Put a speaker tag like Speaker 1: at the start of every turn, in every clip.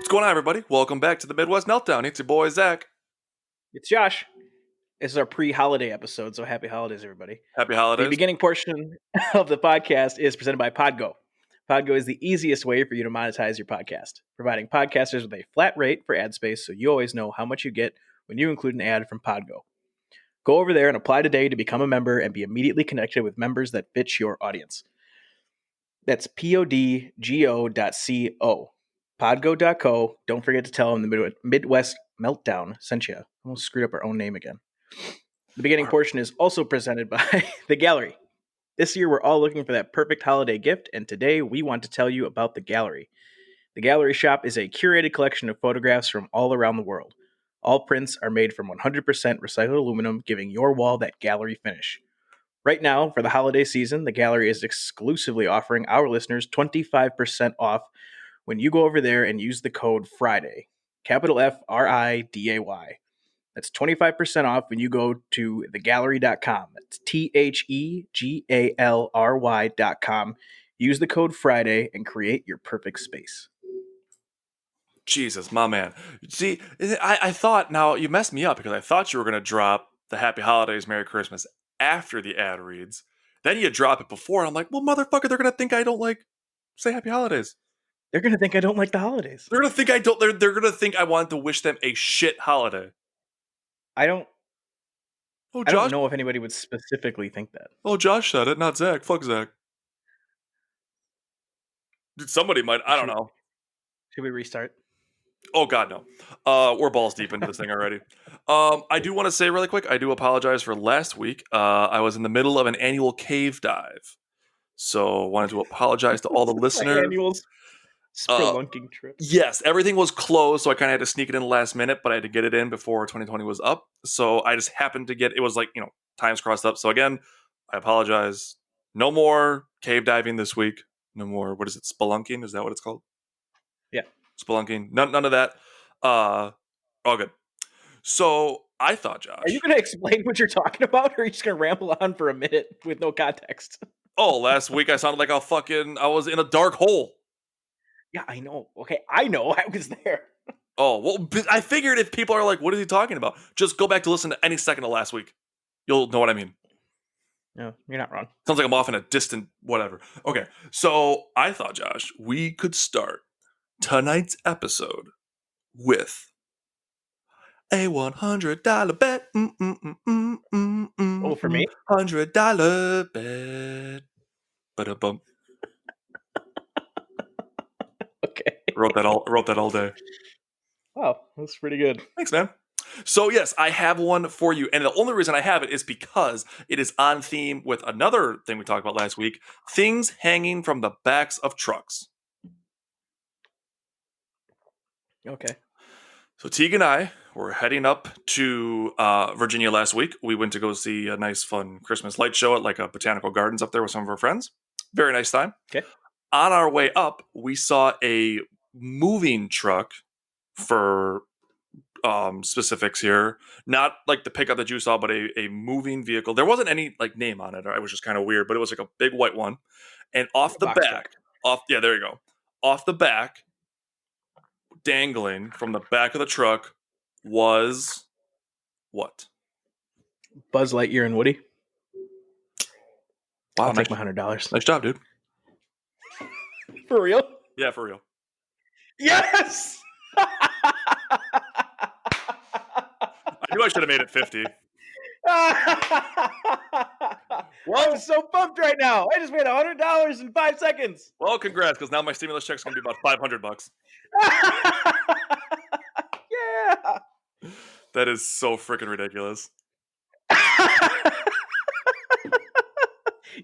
Speaker 1: What's going on, everybody? Welcome back to the Midwest Meltdown. It's your boy, Zach.
Speaker 2: It's Josh. This is our pre-holiday episode, so happy holidays, everybody.
Speaker 1: Happy
Speaker 2: The
Speaker 1: holidays.
Speaker 2: beginning portion of the podcast is presented by Podgo. Podgo is the easiest way for you to monetize your podcast, providing podcasters with a flat rate for ad space so you always know how much you get when you include an ad from Podgo. Go over there and apply today to become a member and be immediately connected with members that fit your audience. That's podgo.co. Podgo.co. Don't forget to tell them the Midwest Meltdown sent you. Almost screwed up our own name again. The beginning portion is also presented by The Gallery. This year, we're all looking for that perfect holiday gift, and today we want to tell you about The Gallery. The Gallery Shop is a curated collection of photographs from all around the world. All prints are made from 100% recycled aluminum, giving your wall that gallery finish. Right now, for the holiday season, The Gallery is exclusively offering our listeners 25% off when you go over there and use the code FRIDAY. Capital Friday. That's 25% off when you go to thegallery.com. That's THEGALRY.com. Use the code FRIDAY and create your perfect space.
Speaker 1: Jesus, my man. See, I thought, now you messed me up because I thought you were going to drop the Happy Holidays, Merry Christmas after the ad reads. Then you drop it before, and I'm like, well, motherfucker, they're going to think I don't say Happy Holidays.
Speaker 2: They're going to think I don't like the holidays.
Speaker 1: They're going to think I don't, they're going to think I wanted to wish them a shit holiday.
Speaker 2: I don't
Speaker 1: Oh, Josh.
Speaker 2: I don't know if anybody would specifically think that.
Speaker 1: Oh, Josh said it, not Zach. Fuck Zach. Dude, somebody might, I don't know.
Speaker 2: Should we restart?
Speaker 1: Oh, God, no. We're balls deep into this thing already. I do want to say really quick, I do apologize for last week. I was in the middle of an annual cave dive. So wanted to apologize to all the listeners.
Speaker 2: Annual spelunking trip.
Speaker 1: Yes, everything was closed, so I kind of had to sneak it in the last minute, but I had to get it in before 2020 was up. So I just happened to get, it was like, times crossed up. So again, I apologize. No more cave diving this week. No more, what is it, spelunking? Is that what it's called?
Speaker 2: Yeah.
Speaker 1: Spelunking. None of that. All good. So I thought, Josh.
Speaker 2: Are you going to explain what you're talking about, or are you just going to ramble on for a minute with no context?
Speaker 1: Oh, last week I sounded like I was in a dark hole.
Speaker 2: Yeah, I know. Okay, I know. I was there.
Speaker 1: Oh, well, I figured if people are like, what is he talking about? Just go back to listen to any second of last week. You'll know what I mean.
Speaker 2: No, you're not wrong.
Speaker 1: Sounds like I'm off in a distant whatever. Okay, so I thought, Josh, we could start tonight's episode with a $100 bet.
Speaker 2: Oh, for me?
Speaker 1: $100 bet. Ba-da-bum.
Speaker 2: Okay.
Speaker 1: Wrote that all day.
Speaker 2: Wow, that's pretty good.
Speaker 1: Thanks, man. So yes, I have one for you, and the only reason I have it is because it is on theme with another thing we talked about last week: things hanging from the backs of trucks.
Speaker 2: Okay.
Speaker 1: So Teague and I were heading up to Virginia last week. We went to go see a nice, fun Christmas light show at like a botanical gardens up there with some of our friends. Very nice time.
Speaker 2: Okay.
Speaker 1: On our way up, we saw a moving truck for specifics here. Not like the pickup that you saw, but a moving vehicle. There wasn't any like name on it. It was just kind of weird, but it was like a big white one. And off the back, there you go. Off the back, dangling from the back of the truck was what?
Speaker 2: Buzz Lightyear and Woody.
Speaker 1: Wow,
Speaker 2: I'll take my $100.
Speaker 1: Nice job, dude.
Speaker 2: For real?
Speaker 1: Yeah, for real.
Speaker 2: Yes!
Speaker 1: I knew I should have made it 50.
Speaker 2: Well, I'm so pumped right now. I just made $100 in 5 seconds.
Speaker 1: Well, congrats, because now my stimulus check's going to be about $500.
Speaker 2: Yeah.
Speaker 1: That is so freaking ridiculous.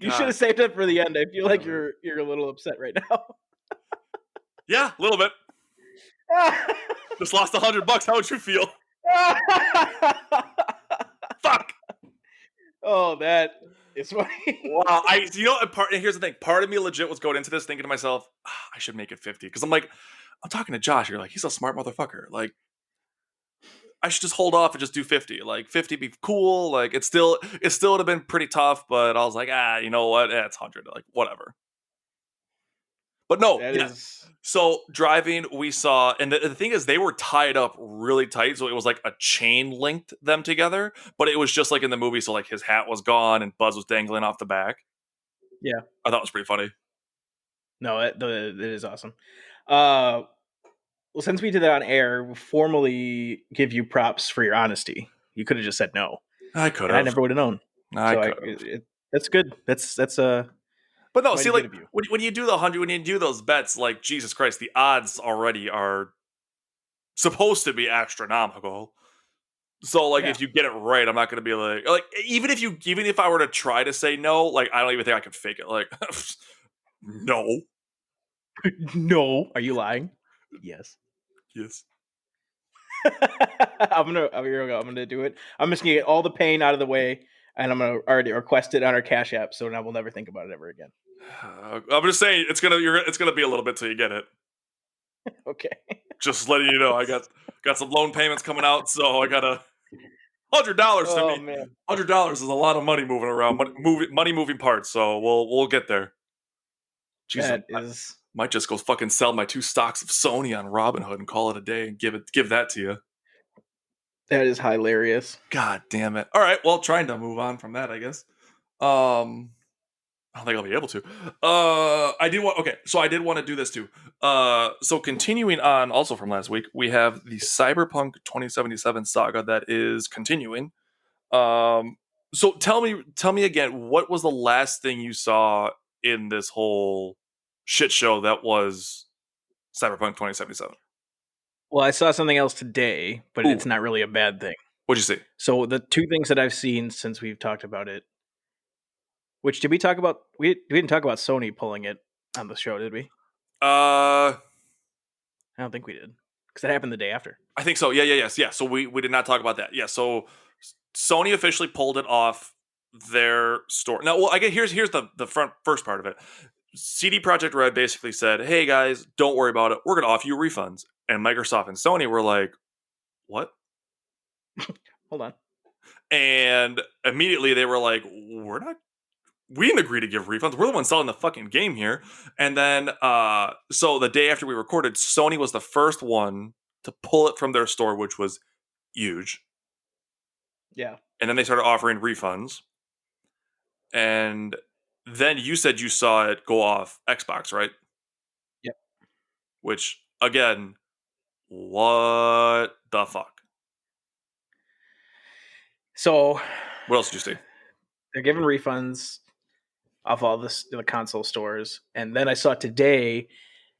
Speaker 2: You should have saved it for the end. I feel like you're a little upset right now.
Speaker 1: Yeah, a little bit. Just lost $100. How would you feel? Fuck.
Speaker 2: Oh, that is funny.
Speaker 1: Wow. And here's the thing. Part of me legit was going into this thinking to myself, I should make it 50. Because I'm talking to Josh. You're like, he's a smart motherfucker. Like, I should just hold off and just do 50. Like 50 be cool. Like it still would have been pretty tough, but I was like, you know what? It's 100. Like whatever. But no,
Speaker 2: That
Speaker 1: yeah.
Speaker 2: is.
Speaker 1: So driving, we saw, and the thing is, they were tied up really tight, so it was like a chain linked them together. But it was just like in the movie, so like his hat was gone and Buzz was dangling off the back.
Speaker 2: Yeah.
Speaker 1: I thought it was pretty funny.
Speaker 2: No, it is awesome. Well, since we did that on air, we'll formally give you props for your honesty. You could have just said no,
Speaker 1: I could
Speaker 2: and I
Speaker 1: have.
Speaker 2: never would have known.
Speaker 1: I
Speaker 2: So
Speaker 1: could have.
Speaker 2: that's good. That's
Speaker 1: But no,
Speaker 2: mighty
Speaker 1: see,
Speaker 2: good
Speaker 1: like
Speaker 2: of you.
Speaker 1: when you do the 100, when you do those bets, like Jesus Christ, the odds already are supposed to be astronomical. So like
Speaker 2: Yeah.
Speaker 1: if you get it right, I'm not gonna be like even if I were to try to say no, like I don't even think I could fake it. Like no.
Speaker 2: No, are you lying? Yes.
Speaker 1: Yes.
Speaker 2: I'm gonna do it. I'm just gonna get all the pain out of the way, and I'm gonna already request it on our Cash App, so now we'll never think about it ever again.
Speaker 1: I'm just saying it's gonna be a little bit till you get it.
Speaker 2: Okay.
Speaker 1: Just letting you know, I got some loan payments coming out, so I got $100 to
Speaker 2: Oh
Speaker 1: me.
Speaker 2: man.
Speaker 1: $100 is a lot of money moving around, money moving parts. So we'll get there. Jeez,
Speaker 2: That
Speaker 1: I
Speaker 2: is.
Speaker 1: might just go fucking sell my 2 stocks of Sony on Robinhood and call it a day and give that to you.
Speaker 2: That is hilarious.
Speaker 1: God damn it! All right, well, trying to move on from that, I guess. I don't think I'll be able to. I did want. Okay, so I did want to do this too. So continuing on, also from last week, we have the Cyberpunk 2077 saga that is continuing. So tell me again, what was the last thing you saw in this whole shit show that was Cyberpunk 2077?
Speaker 2: Well, I saw something else today, but
Speaker 1: Ooh,
Speaker 2: it's not really a bad thing.
Speaker 1: what'd you see?
Speaker 2: So the two things that I've seen since we've talked about it, which did we talk about? We didn't talk about Sony pulling it on the show, did we?
Speaker 1: Uh,
Speaker 2: I don't think we did because that happened the day after.
Speaker 1: I think so. Yeah. So we did not talk about that. Yeah. So Sony officially pulled it off their store. Now, well, I guess here's the first part of it. CD Projekt Red basically said, "Hey guys, don't worry about it. We're going to offer you refunds." And Microsoft and Sony were like, "What?"
Speaker 2: Hold on.
Speaker 1: And immediately they were like, we didn't agree to give refunds. We're the ones selling the fucking game here." And then so the day after we recorded, Sony was the first one to pull it from their store, which was huge.
Speaker 2: Yeah.
Speaker 1: And then they started offering refunds. And then you said you saw it go off Xbox, right?
Speaker 2: Yep.
Speaker 1: Which, again, what the fuck?
Speaker 2: So
Speaker 1: What else did you see?
Speaker 2: they're giving refunds off all the console stores, and then I saw today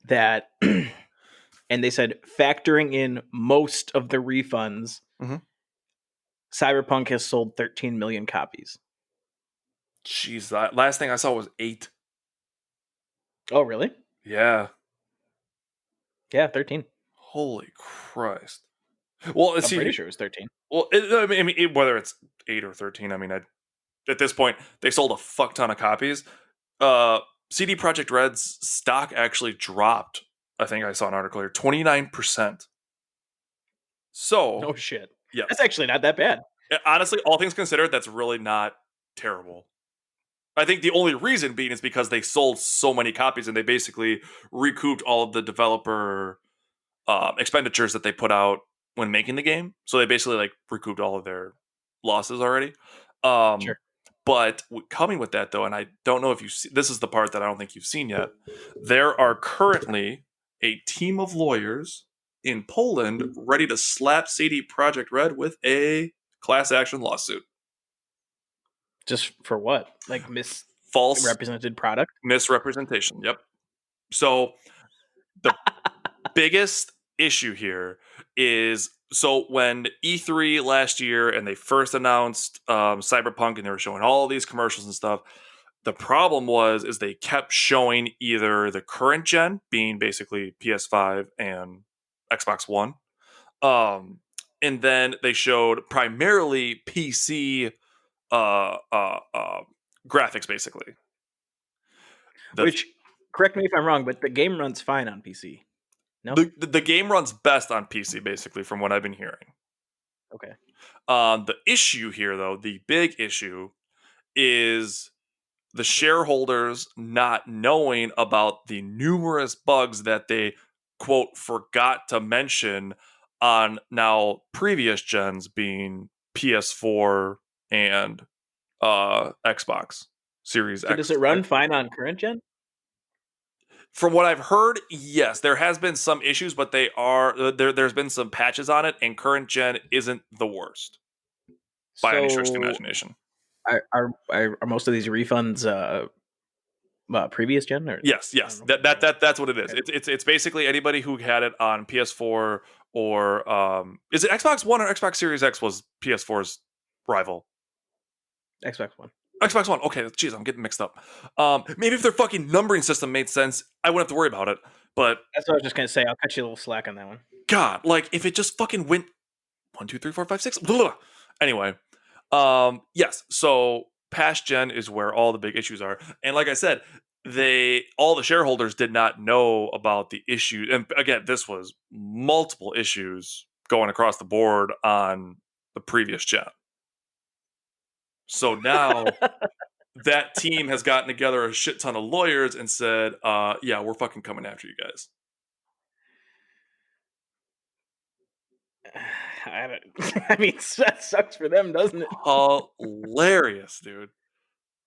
Speaker 2: that, and they said factoring in most of the refunds,
Speaker 1: Mhm.
Speaker 2: Cyberpunk has sold 13 million copies.
Speaker 1: Jeez, that last thing I saw was 8.
Speaker 2: Oh, really?
Speaker 1: Yeah.
Speaker 2: Yeah, 13.
Speaker 1: Holy Christ. Well,
Speaker 2: I'm
Speaker 1: see,
Speaker 2: pretty sure it was 13.
Speaker 1: well, whether it's 8 or 13, I mean, at this point, they sold a fuck ton of copies. CD Projekt Red's stock actually dropped. I think I saw an article here, 29%. So,
Speaker 2: Oh shit.
Speaker 1: yeah,
Speaker 2: That's actually not that bad.
Speaker 1: honestly, all things considered, that's really not terrible. I think the only reason being is because they sold so many copies and they basically recouped all of the developer expenditures that they put out when making the game. So they basically like recouped all of their losses already.
Speaker 2: Sure.
Speaker 1: But coming with that though, and I don't know if you see, this is the part that I don't think you've seen yet. There are currently a team of lawyers in Poland ready to slap CD Projekt Red with a class action lawsuit.
Speaker 2: Just for what? Like
Speaker 1: False
Speaker 2: misrepresented product?
Speaker 1: misrepresentation. Yep. So the biggest issue here is, so when E3 last year and they first announced Cyberpunk and they were showing all these commercials and stuff, the problem is they kept showing either the current gen, being basically PS5 and Xbox One, and then they showed primarily PC graphics, basically.
Speaker 2: Which, correct me if I'm wrong, but the game runs fine on PC. No?
Speaker 1: The game runs best on PC, basically, from what I've been hearing.
Speaker 2: Okay.
Speaker 1: The issue here, though, the big issue is the shareholders not knowing about the numerous bugs that they, quote, forgot to mention on now previous gens, being PS4 and Xbox Series
Speaker 2: So
Speaker 1: X.
Speaker 2: does it run fine on current gen?
Speaker 1: From what I've heard, yes, there has been some issues, but they are there's been some patches on it, and current gen isn't the worst by any stretch of the
Speaker 2: So
Speaker 1: imagination.
Speaker 2: are most of these refunds previous gen or
Speaker 1: Yes,
Speaker 2: I
Speaker 1: yes,
Speaker 2: don't know.
Speaker 1: that's what it is.
Speaker 2: Okay.
Speaker 1: It's basically anybody who had it on PS4 or is it Xbox One or Xbox Series X was PS4's rival?
Speaker 2: Xbox One.
Speaker 1: Xbox One. Okay, jeez, I'm getting mixed up. Maybe if their fucking numbering system made sense, I wouldn't have to worry about it. But
Speaker 2: That's what I was just gonna say. I'll cut you a little slack on that one.
Speaker 1: God, like if it just fucking went 1, 2, 3, 4, 5, 6. Anyway, yes. So past gen is where all the big issues are, and like I said, all the shareholders did not know about the issue. And again, this was multiple issues going across the board on the previous gen. So now that team has gotten together a shit ton of lawyers and said, yeah, we're fucking coming after you guys.
Speaker 2: I mean, that sucks for them, doesn't it?
Speaker 1: Hilarious, dude.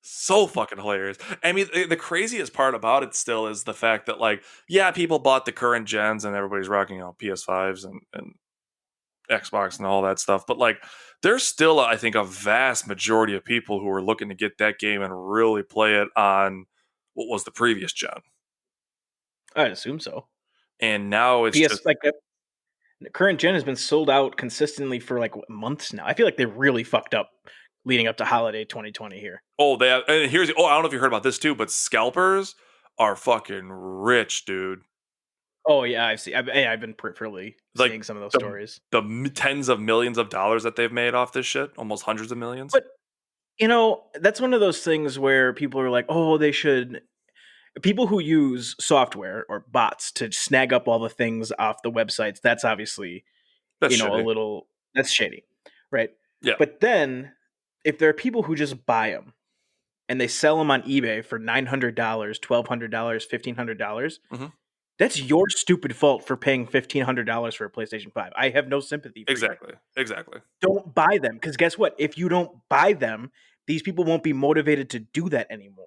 Speaker 1: So fucking hilarious. I mean, the craziest part about it still is the fact that, like, yeah, people bought the current gens and everybody's rocking out PS5s and Xbox and all that stuff. But, like, there's still, I think, a vast majority of people who are looking to get that game and really play it on what was the previous gen.
Speaker 2: I'd assume so.
Speaker 1: And now it's
Speaker 2: PS
Speaker 1: just
Speaker 2: like the current gen has been sold out consistently for like months now. I feel like they really fucked up leading up to holiday 2020 here.
Speaker 1: they have, and here's I don't know if you heard about this too, but scalpers are fucking rich, dude.
Speaker 2: Oh yeah, I've been peripherally
Speaker 1: Like,
Speaker 2: seeing some of those
Speaker 1: the-
Speaker 2: stories.
Speaker 1: The tens of millions of dollars that they've made off this shit, almost hundreds of millions.
Speaker 2: But that's one of those things where people are like, "Oh, they should." People who use software or bots to snag up all the things off the websites, that's obviously
Speaker 1: That's
Speaker 2: a
Speaker 1: shitty.
Speaker 2: little that's shady, right?
Speaker 1: Yeah.
Speaker 2: But then if there are people who just buy them and they sell them on eBay for $900, $1,200, $1,500,
Speaker 1: Mhm.
Speaker 2: that's your stupid fault for paying $1,500 for a PlayStation 5. I have no sympathy for you.
Speaker 1: Exactly.
Speaker 2: Don't buy them, because guess what? If you don't buy them, these people won't be motivated to do that anymore.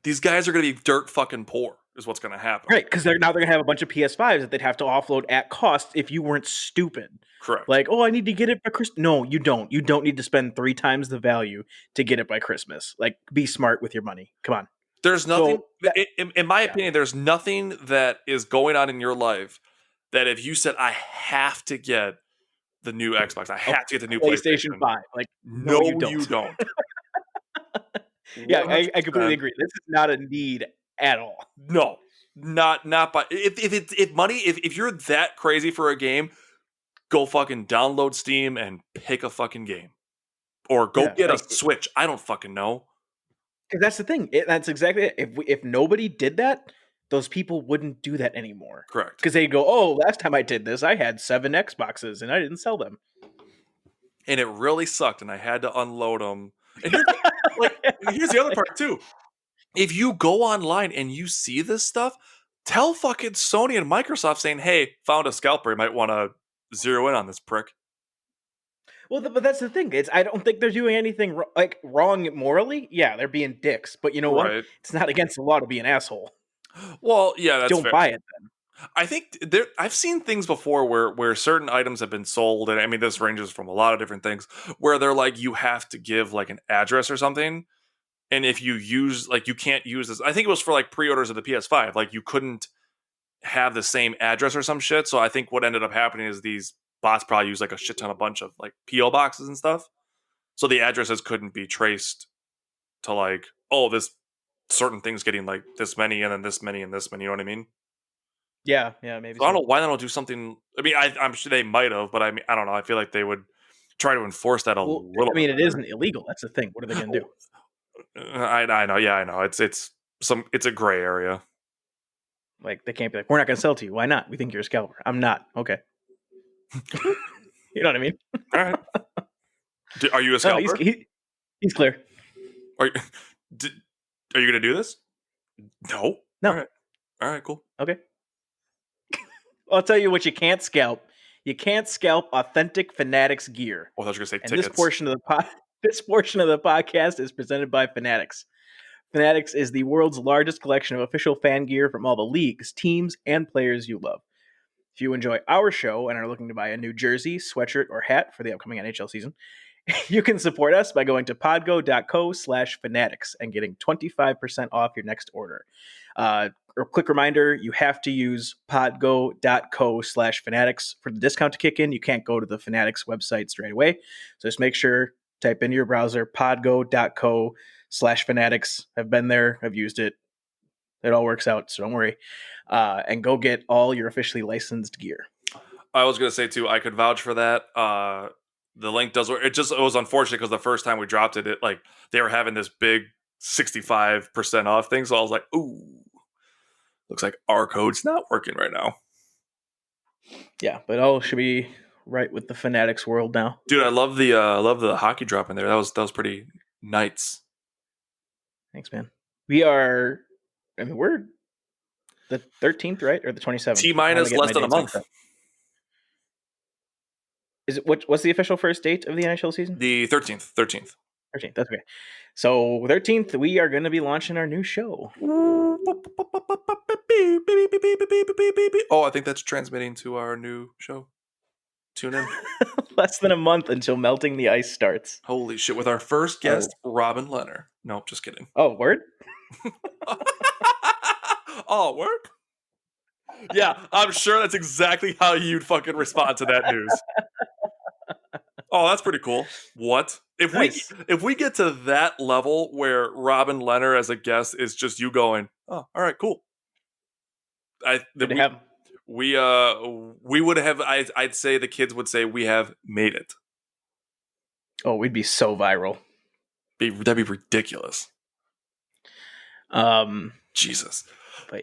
Speaker 1: These guys are going to be dirt fucking poor, is what's going to happen.
Speaker 2: Right, because they're going to have a bunch of PS5s that they'd have to offload at cost if you weren't stupid.
Speaker 1: Correct.
Speaker 2: Like, oh, I need to get it by Christmas. No, you don't. You don't need to spend 3 times the value to get it by Christmas. Like, be smart with your money. Come on.
Speaker 1: There's nothing,
Speaker 2: So,
Speaker 1: in my opinion, there's nothing that is going on in your life that if you said, I have to get the new Xbox, I have to get the new PlayStation
Speaker 2: 5. Like,
Speaker 1: no, you don't.
Speaker 2: Yeah, I completely
Speaker 1: 100%.
Speaker 2: agree. This is not a need at all.
Speaker 1: No, not by if you're that crazy for a game, go fucking download Steam and pick a fucking game, or go get a Switch. I don't fucking know.
Speaker 2: Because that's the thing. That's exactly it. If nobody did that, those people wouldn't do that anymore.
Speaker 1: Correct.
Speaker 2: Because they go, oh, last time I did this, I had 7 Xboxes and I didn't sell them.
Speaker 1: And it really sucked, and I had to unload them. And here's the other part too. If you go online and you see this stuff, tell fucking Sony and Microsoft saying, hey, found a scalper. You might want to zero in on this prick.
Speaker 2: Well, but that's the thing. I don't think they're doing anything wrong morally. Yeah, they're being dicks. But you know what? It's not against the law to be an asshole.
Speaker 1: Well, yeah, that's
Speaker 2: don't
Speaker 1: fair.
Speaker 2: buy it then.
Speaker 1: I think I've seen things before where certain items have been sold, and I mean this ranges from a lot of different things, where they're like, you have to give like an address or something, and if you use you can't use this. I think it was for like pre-orders of the PS5, like you couldn't have the same address or some shit. So I think what ended up happening is these bots probably use like a shit ton of bunch of like PO boxes and stuff, so the addresses couldn't be traced to like, oh, this certain thing's getting like this many and then this many and this many. You know what I mean?
Speaker 2: Yeah, maybe.
Speaker 1: So I don't know why they don't do something. I mean, I'm sure they might have, but I mean, I don't know. I feel like they would try to enforce that a little.
Speaker 2: I mean, it isn't illegal. That's the thing. What are they going to do?
Speaker 1: I know. Yeah, I know. It's a gray area.
Speaker 2: Like they can't be like, we're not going to sell to you. Why not? We think you're a scalper. I'm not. Okay. You know what I mean?
Speaker 1: All right. Are you a scalper?
Speaker 2: No, he's clear.
Speaker 1: Are you gonna do this? No.
Speaker 2: No.
Speaker 1: All right. Cool.
Speaker 2: Okay. I'll tell you what you can't scalp. You can't scalp authentic Fanatics gear.
Speaker 1: Oh, I was gonna say
Speaker 2: And
Speaker 1: tickets.
Speaker 2: this portion of the podcast is presented by Fanatics. Fanatics is the world's largest collection of official fan gear from all the leagues, teams, and players you love. If you enjoy our show and are looking to buy a new jersey, sweatshirt, or hat for the upcoming NHL season, you can support us by going to podgo.co/fanatics and getting 25% off your next order. Or quick reminder, you have to use podgo.co/fanatics for the discount to kick in. You can't go to the Fanatics website straight away. So just make sure, type into your browser, podgo.co/fanatics. I've been there. I've used it. It all works out, so don't worry. And go get all your officially licensed gear.
Speaker 1: I was gonna say too, I could vouch for that. The link does work. It was unfortunate because the first time we dropped it, they were having this big 65% off thing. So I was like, ooh, looks like our code's not working right now.
Speaker 2: Yeah, but all should be right with the Fanatics world now.
Speaker 1: Dude, I love the hockey drop in there. That was pretty nice.
Speaker 2: Thanks, man. We're the 13th, right? Or the 27th?
Speaker 1: T-minus less than a month.
Speaker 2: Is it what's the official first date of the NHL season?
Speaker 1: The 13th.
Speaker 2: 13th. That's okay. So 13th, we are going to be launching our new show.
Speaker 1: Oh, I think that's transmitting to our new show. Tune in.
Speaker 2: Less than a month until Melting the Ice starts.
Speaker 1: Holy shit! With our first guest, Robin Leonard. Nope, just kidding.
Speaker 2: Oh, word?
Speaker 1: Oh, word? Yeah, I'm sure that's exactly how you'd fucking respond to that news. Oh, that's pretty cool. What? If we get to that level where Robin Leonard as a guest is just you going, oh, all right, cool. We would have. I'd say the kids would say we have made it.
Speaker 2: Oh, we'd be so viral.
Speaker 1: That'd be ridiculous. Jesus. But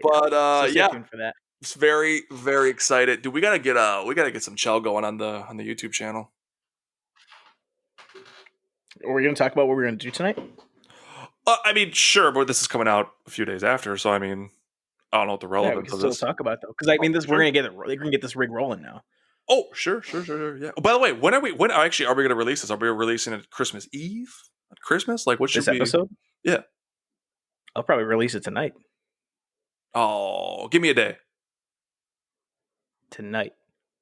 Speaker 1: yeah, tuned for that. It's very, very excited. Dude, we gotta get some chow going on the YouTube channel.
Speaker 2: Are we gonna talk about what we're gonna do tonight?
Speaker 1: I mean, sure, but this is coming out a few days after, so I mean, I don't know what the relevance of this.
Speaker 2: Still talk about it, though, because I mean, we're gonna get this rig rolling now.
Speaker 1: Oh, sure, yeah. Oh, by the way, when are we gonna release this? Are we releasing it Christmas Eve? Christmas? Like, what should
Speaker 2: this episode?
Speaker 1: Yeah,
Speaker 2: I'll probably release it tonight.
Speaker 1: Oh, give me a day.
Speaker 2: Tonight.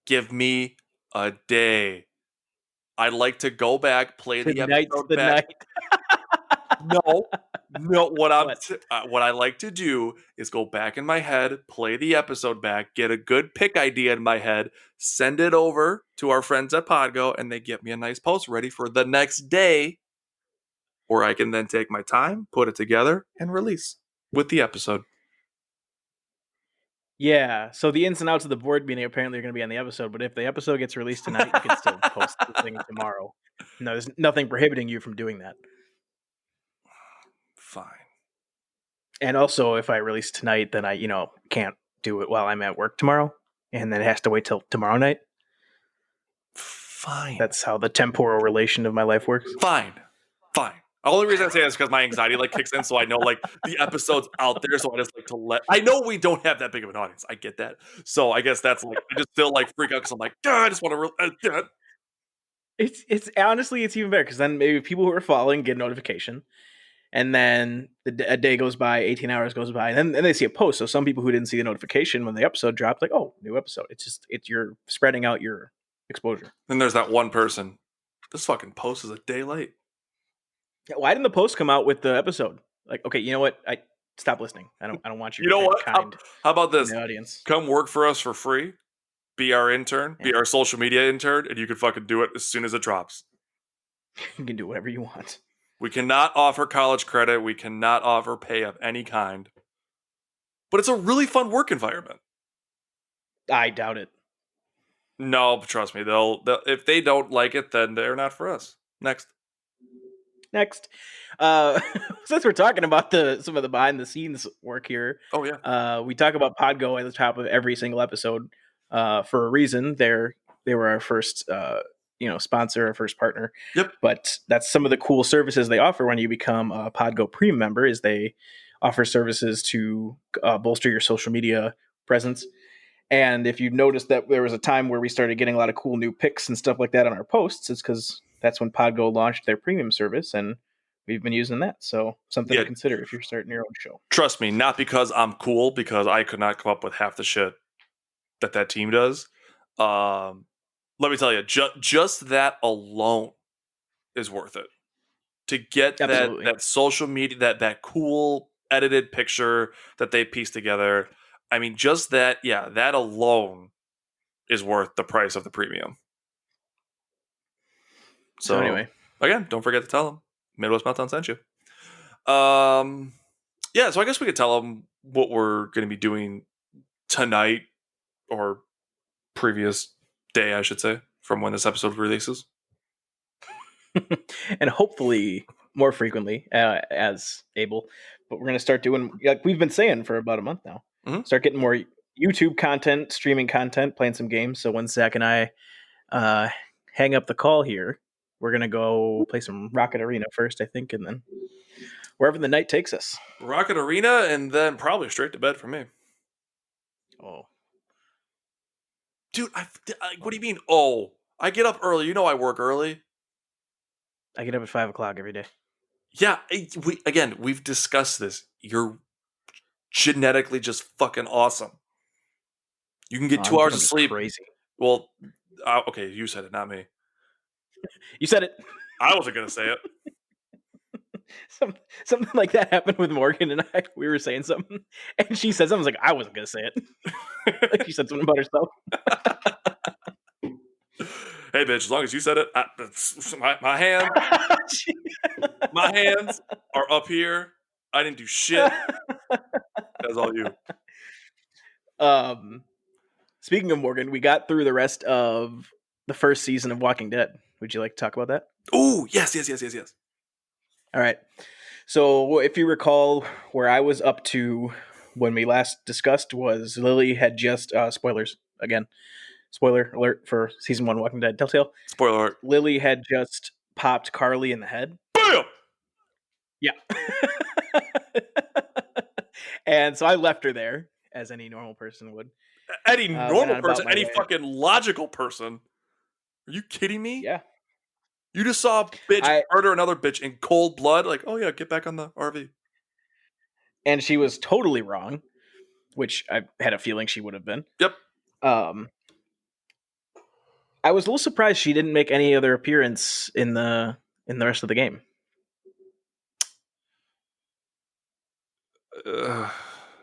Speaker 1: Give me a day. I'd like to go back, play the episode back. No. What I like to do is go back in my head, play the episode back, get a good pick idea in my head, send it over to our friends at Podgo, and they get me a nice post ready for the next day, where I can then take my time, put it together, and release with the episode.
Speaker 2: Yeah, so the ins and outs of the board meeting apparently are going to be on the episode, but if the episode gets released tonight, you can still post the thing tomorrow. No, there's nothing prohibiting you from doing that.
Speaker 1: Fine.
Speaker 2: And also, if I release tonight, then I, can't do it while I'm at work tomorrow, and then it has to wait till tomorrow night.
Speaker 1: Fine.
Speaker 2: That's how the temporal relation of my life works.
Speaker 1: Fine. The only reason I say that is because my anxiety kicks in, so I know the episode's out there, so I just like to I know we don't have that big of an audience. I get that, so I guess that's I just still freak out because I'm I just want to.
Speaker 2: It's honestly it's even better because then maybe people who are following get a notification, and then a day goes by, 18 hours goes by, and then they see a post. So some people who didn't see the notification when the episode dropped, oh, new episode. It's you're spreading out your exposure.
Speaker 1: Then there's that one person. This fucking post is a day late.
Speaker 2: Why didn't the post come out with the episode? Okay, you know what? I stop listening. I don't want you.
Speaker 1: You know what? How about this?
Speaker 2: Audience,
Speaker 1: come work for us for free. Be our intern. Yeah. Be our social media intern, and you can fucking do it as soon as it drops.
Speaker 2: You can do whatever you want.
Speaker 1: We cannot offer college credit. We cannot offer pay of any kind. But it's a really fun work environment.
Speaker 2: I doubt it.
Speaker 1: No, trust me. They'll if they don't like it, then they're not for us. Next.
Speaker 2: Since we're talking about some of the behind the scenes work here.
Speaker 1: Oh yeah.
Speaker 2: We talk about Podgo at the top of every single episode for a reason. They were our first sponsor, our first partner.
Speaker 1: Yep.
Speaker 2: But that's some of the cool services they offer when you become a Podgo Premium member. Is they offer services to bolster your social media presence. And if you noticed that there was a time where we started getting a lot of cool new pics and stuff like that on our posts, it's because that's when Podgo launched their premium service, and we've been using that. So something to consider if you're starting your own show.
Speaker 1: Trust me, not because I'm cool, because I could not come up with half the shit that team does. Let me tell you, just that alone is worth it. To get that social media, that cool edited picture that they pieced together. I mean, just that alone is worth the price of the premium. So anyway, again, don't forget to tell them Midwest Meltdown sent you. Yeah, so I guess we could tell them what we're going to be doing tonight or previous day, I should say, from when this episode releases.
Speaker 2: And hopefully more frequently as able. But we're going to start doing, like we've been saying for about a month now, start getting more YouTube content, streaming content, playing some games. So when Zach and I hang up the call here, we're going to go play some Rocket Arena first, I think, and then wherever the night takes us.
Speaker 1: Rocket Arena, and then probably straight to bed for me.
Speaker 2: Oh.
Speaker 1: Dude, what do you mean, oh? I get up early. You know I work early.
Speaker 2: I get up at 5 o'clock every day.
Speaker 1: Yeah, we've discussed this. You're genetically just fucking awesome. You can get 2 hours of sleep.
Speaker 2: Crazy.
Speaker 1: Well, okay, you said it, not me.
Speaker 2: You said it.
Speaker 1: I wasn't going to say it.
Speaker 2: Something like that happened with Morgan and I. We were saying something, and she said something. I was like, I wasn't going to say it. Like she said something about herself.
Speaker 1: Hey, bitch, as long as you said it, my hands are up here. I didn't do shit. That's all you.
Speaker 2: Speaking of Morgan, we got through the rest of the first season of Walking Dead. Would you like to talk about that?
Speaker 1: Oh, yes.
Speaker 2: All right. So if you recall, where I was up to when we last discussed was Lily had just, spoilers again, spoiler alert for season 1 Walking Dead Telltale.
Speaker 1: Spoiler alert.
Speaker 2: Lily had just popped Carly in the head.
Speaker 1: Bam!
Speaker 2: Yeah. And so I left her there, as any normal person would.
Speaker 1: Any normal person, any fucking logical person. Are you kidding me?
Speaker 2: Yeah.
Speaker 1: You just saw a bitch murder another bitch in cold blood. Like, oh yeah, get back on the RV.
Speaker 2: And she was totally wrong, which I had a feeling she would have been.
Speaker 1: Yep.
Speaker 2: I was a little surprised she didn't make any other appearance in the rest of the game.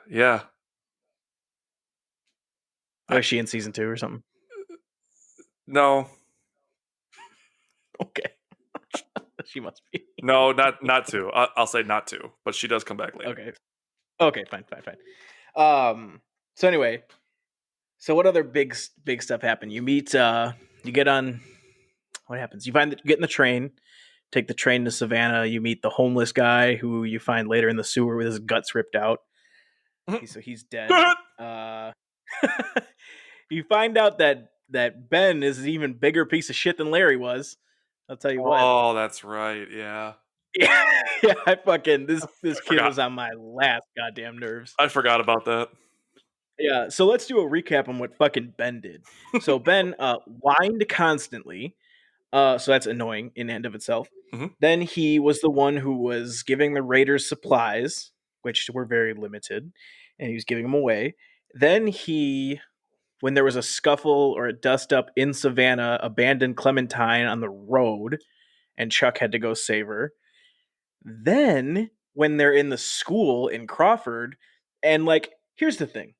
Speaker 1: Yeah.
Speaker 2: Was she in season 2 or something?
Speaker 1: No.
Speaker 2: Okay. She must be.
Speaker 1: No, not 2. I'll say not 2, but she does come back later.
Speaker 2: Okay, fine. So anyway, so what other big stuff happened? You meet, you get on, what happens? You get in the train, take the train to Savannah. You meet the homeless guy who you find later in the sewer with his guts ripped out. So he's dead. You find out that Ben is an even bigger piece of shit than Larry was. I'll tell you what.
Speaker 1: Oh, that's right. Yeah.
Speaker 2: Yeah. I fucking this kid was on my last goddamn nerves.
Speaker 1: I forgot about that.
Speaker 2: Yeah. So let's do a recap on what fucking Ben did. So Ben whined constantly. So that's annoying in and of itself.
Speaker 1: Mm-hmm.
Speaker 2: Then he was the one who was giving the Raiders supplies, which were very limited, and he was giving them away. Then when there was a scuffle or a dust up in Savannah, abandoned Clementine on the road, and Chuck had to go save her. Then when they're in the school in Crawford, and like, here's the thing.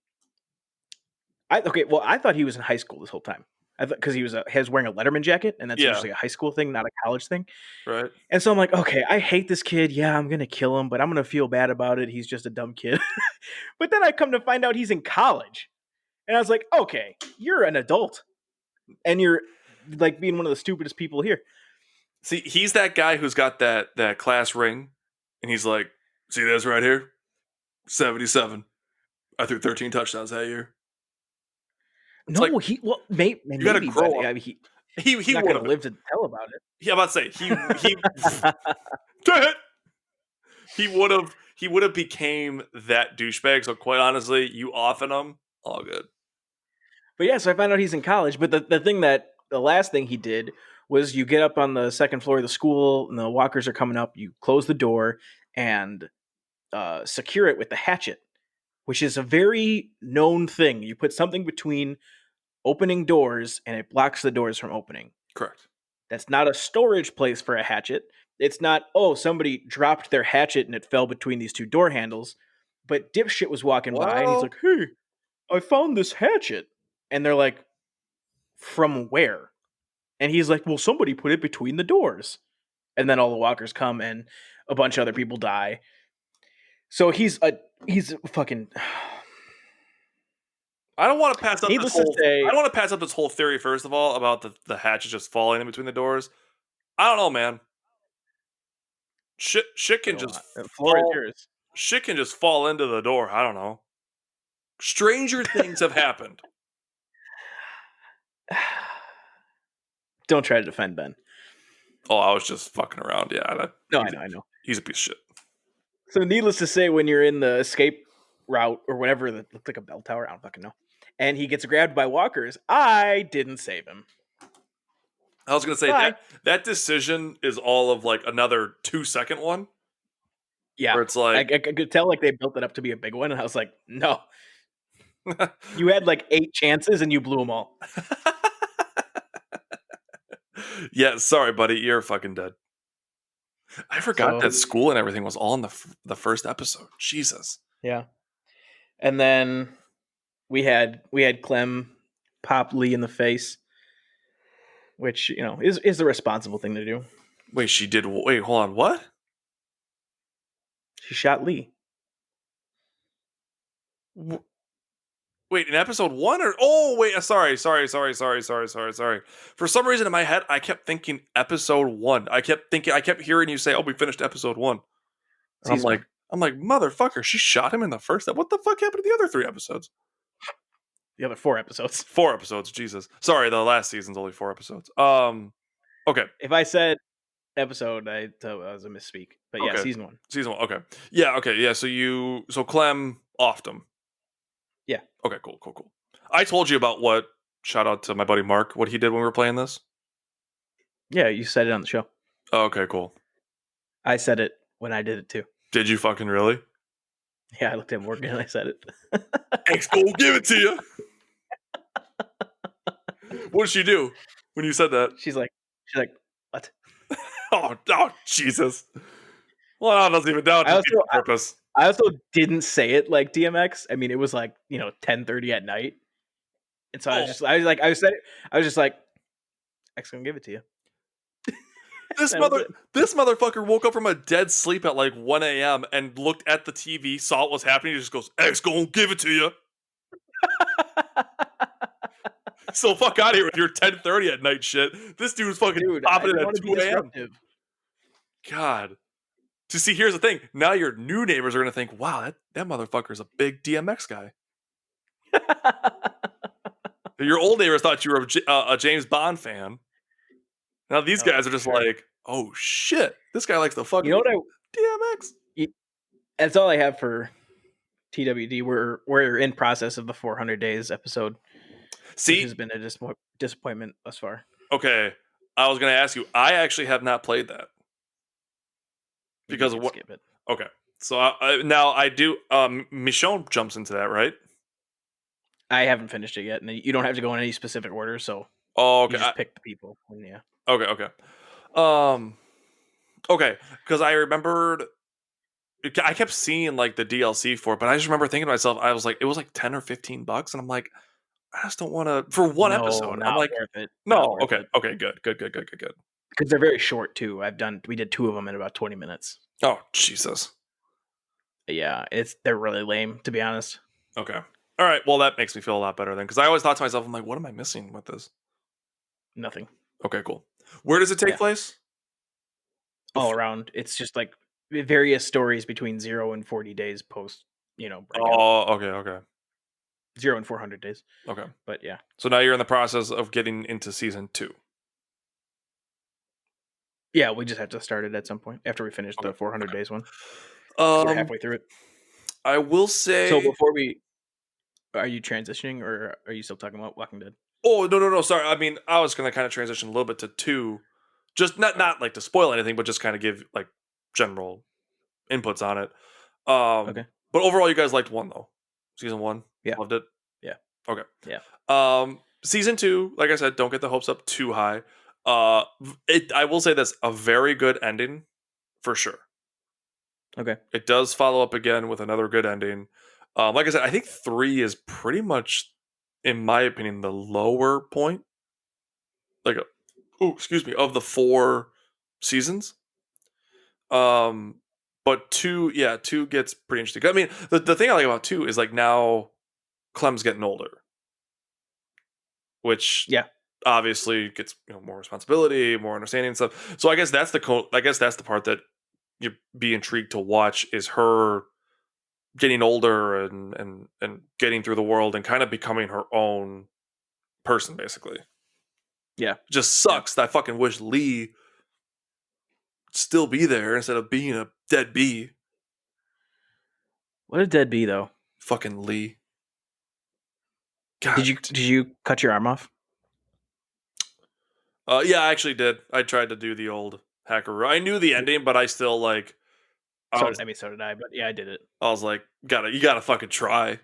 Speaker 2: I thought he was in high school this whole time. I thought because he was wearing a Letterman jacket, and that's usually a high school thing, not a college thing.
Speaker 1: Right.
Speaker 2: And so I'm like, okay, I hate this kid. Yeah, I'm gonna kill him, but I'm gonna feel bad about it. He's just a dumb kid. But then I come to find out he's in college. And I was like, okay, you're an adult. And you're like being one of the stupidest people here.
Speaker 1: See, he's that guy who's got that class ring. And he's like, see this right here? 77. I threw 13 touchdowns that year.
Speaker 2: It's maybe
Speaker 1: you gotta grow up. He
Speaker 2: He's not
Speaker 1: would
Speaker 2: going to
Speaker 1: have.
Speaker 2: live to tell about it.
Speaker 1: Yeah, I'm about to say he Damn it! He would have became that douchebag. So quite honestly, you offing him, all good.
Speaker 2: But yeah, so I found out he's in college. But the last thing he did was you get up on the second floor of the school and the walkers are coming up. You close the door and secure it with the hatchet, which is a very known thing. You put something between opening doors and it blocks the doors from opening.
Speaker 1: Correct.
Speaker 2: That's not a storage place for a hatchet. It's not, oh, somebody dropped their hatchet and it fell between these two door handles. But dipshit was walking by and he's
Speaker 1: Well,
Speaker 2: like, hey, I found this hatchet. And they're like, from where? And he's like, well, somebody put it between the doors. And then all the walkers come and a bunch of other people die. So he's fucking.
Speaker 1: I don't want to pass up
Speaker 2: Needless
Speaker 1: this
Speaker 2: to
Speaker 1: whole.
Speaker 2: say-
Speaker 1: I don't want to pass up this whole theory. First of all, about the hatches just falling in between the doors. I don't know, man. Shit can just
Speaker 2: The floor is
Speaker 1: fall.
Speaker 2: yours.
Speaker 1: Shit can just fall into the door. I don't know. Stranger things have happened.
Speaker 2: Don't try to defend Ben.
Speaker 1: Oh, I was just fucking around. Yeah,
Speaker 2: No, I know.
Speaker 1: he's a piece of shit.
Speaker 2: So needless to say, when you're in the escape route or whatever that looked like a bell tower, I don't fucking know, and he gets grabbed by walkers, I didn't save him.
Speaker 1: I was gonna say
Speaker 2: Bye.
Speaker 1: that decision is all of like another 2-second one.
Speaker 2: Yeah,
Speaker 1: Where it's like,
Speaker 2: I could tell like they built it up to be a big one, and I was like, no, you had like 8 chances and you blew them all.
Speaker 1: yeah, sorry, buddy, you're fucking dead. I forgot that school and everything was all in the first episode. Jesus.
Speaker 2: Yeah, and then we had Clem pop Lee in the face, which is the responsible thing to do.
Speaker 1: Wait, she did. Wait, hold on. What?
Speaker 2: She shot Lee.
Speaker 1: Wait, in episode 1 or wait, sorry. For some reason in my head, I kept thinking episode 1. I kept hearing you say, "Oh, we finished episode 1." I'm like, motherfucker, she shot him in the first. What the fuck happened to the other 3 episodes?
Speaker 2: The other 4 episodes.
Speaker 1: 4 episodes, Jesus. Sorry, the last season's only 4 episodes. Okay.
Speaker 2: If I said episode, I was a misspeak. But yeah,
Speaker 1: Okay.
Speaker 2: season 1.
Speaker 1: Season 1. Okay. Yeah. Okay. Yeah. So Clem offed him.
Speaker 2: Yeah.
Speaker 1: Okay. Cool. I told you about what. Shout out to my buddy Mark. What he did when we were playing this.
Speaker 2: Yeah, you said it on the show.
Speaker 1: Oh, okay. Cool.
Speaker 2: I said it when I did it too.
Speaker 1: Did you fucking really?
Speaker 2: Yeah, I looked at Morgan and I said it.
Speaker 1: X gonna give it to you. What did she do when you said that?
Speaker 2: She's like, what?
Speaker 1: Oh, Jesus. Well, that doesn't even doubt purpose.
Speaker 2: I also didn't say it like DMX. I mean, it was like 10:30 at night, and so I was just like, X gonna give it to you.
Speaker 1: This motherfucker woke up from a dead sleep at like 1 a.m. and looked at the TV, saw what was happening, he just goes, X gonna give it to you. So fuck out of here with your 10:30 at night shit. This dude's fucking popping it at 2 a.m. God. To see, here's the thing. Now your new neighbors are gonna think, wow, that motherfucker's a big DMX guy. Your old neighbors thought you were a James Bond fan. Now these guys are just like, oh shit, this guy likes the fucking DMX.
Speaker 2: That's all I have for TWD. We're in process of the 400 days episode.
Speaker 1: See,
Speaker 2: which has been a disappointment thus far.
Speaker 1: Okay, I was gonna ask you. I actually have not played that because of what?
Speaker 2: Skip it.
Speaker 1: Okay, so now I do. Michonne jumps into that, right?
Speaker 2: I haven't finished it yet, and you don't have to go in any specific order. So
Speaker 1: okay,
Speaker 2: you just pick the people. Yeah.
Speaker 1: Okay. Okay, because I remembered. I kept seeing like the DLC for it, but I just remember thinking to myself, I was like, it was like $10 or $15, and I'm like, I just don't want to for one episode. I'm like,
Speaker 2: worth it.
Speaker 1: No, okay, good.
Speaker 2: Because they're very short too. We did 2 of them in about 20 minutes.
Speaker 1: Oh Jesus.
Speaker 2: Yeah, they're really lame, to be honest.
Speaker 1: Okay. All right. Well, that makes me feel a lot better then, because I always thought to myself, I'm like, what am I missing with this?
Speaker 2: Nothing.
Speaker 1: Okay, cool. Where does it take place?
Speaker 2: All around. It's just like various stories between 0 and 40 days post. Breakout.
Speaker 1: Oh, okay.
Speaker 2: 0 and 400 days.
Speaker 1: Okay.
Speaker 2: But yeah.
Speaker 1: So now you're in the process of getting into season 2.
Speaker 2: Yeah, we just have to start it at some point after we finish the 400 days one. We're halfway through it.
Speaker 1: I will say.
Speaker 2: So before we, are you transitioning or are you still talking about Walking Dead?
Speaker 1: Oh no! Sorry, I mean I was gonna kind of transition a little bit to 2, just not like to spoil anything, but just kind of give like general inputs on it.
Speaker 2: Okay.
Speaker 1: But overall, you guys liked 1 though. Season 1,
Speaker 2: Yeah.
Speaker 1: loved it.
Speaker 2: Yeah.
Speaker 1: Okay.
Speaker 2: Yeah.
Speaker 1: Season 2, like I said, don't get the hopes up too high. I will say this: a very good ending, for sure.
Speaker 2: Okay.
Speaker 1: It does follow up again with another good ending. Like I said, I think 3 is pretty much, in my opinion, the lower point. Like, excuse me, of the 4 seasons. But 2 gets pretty interesting. I mean, the thing I like about 2 is like now Clem's getting older, which obviously gets more responsibility, more understanding and stuff. So I guess that's the part that you'd be intrigued to watch, is her getting older and getting through the world and kind of becoming her own person, basically.
Speaker 2: Yeah.
Speaker 1: Just sucks that I fucking wish Lee still be there instead of being a dead bee.
Speaker 2: What a dead bee, though.
Speaker 1: Fucking Lee. God.
Speaker 2: Did you cut your arm off?
Speaker 1: Yeah, I actually did. I tried to do the old hacker. I knew the ending, but I still like.
Speaker 2: So did I. But yeah, I did it.
Speaker 1: I was like, you gotta fucking try.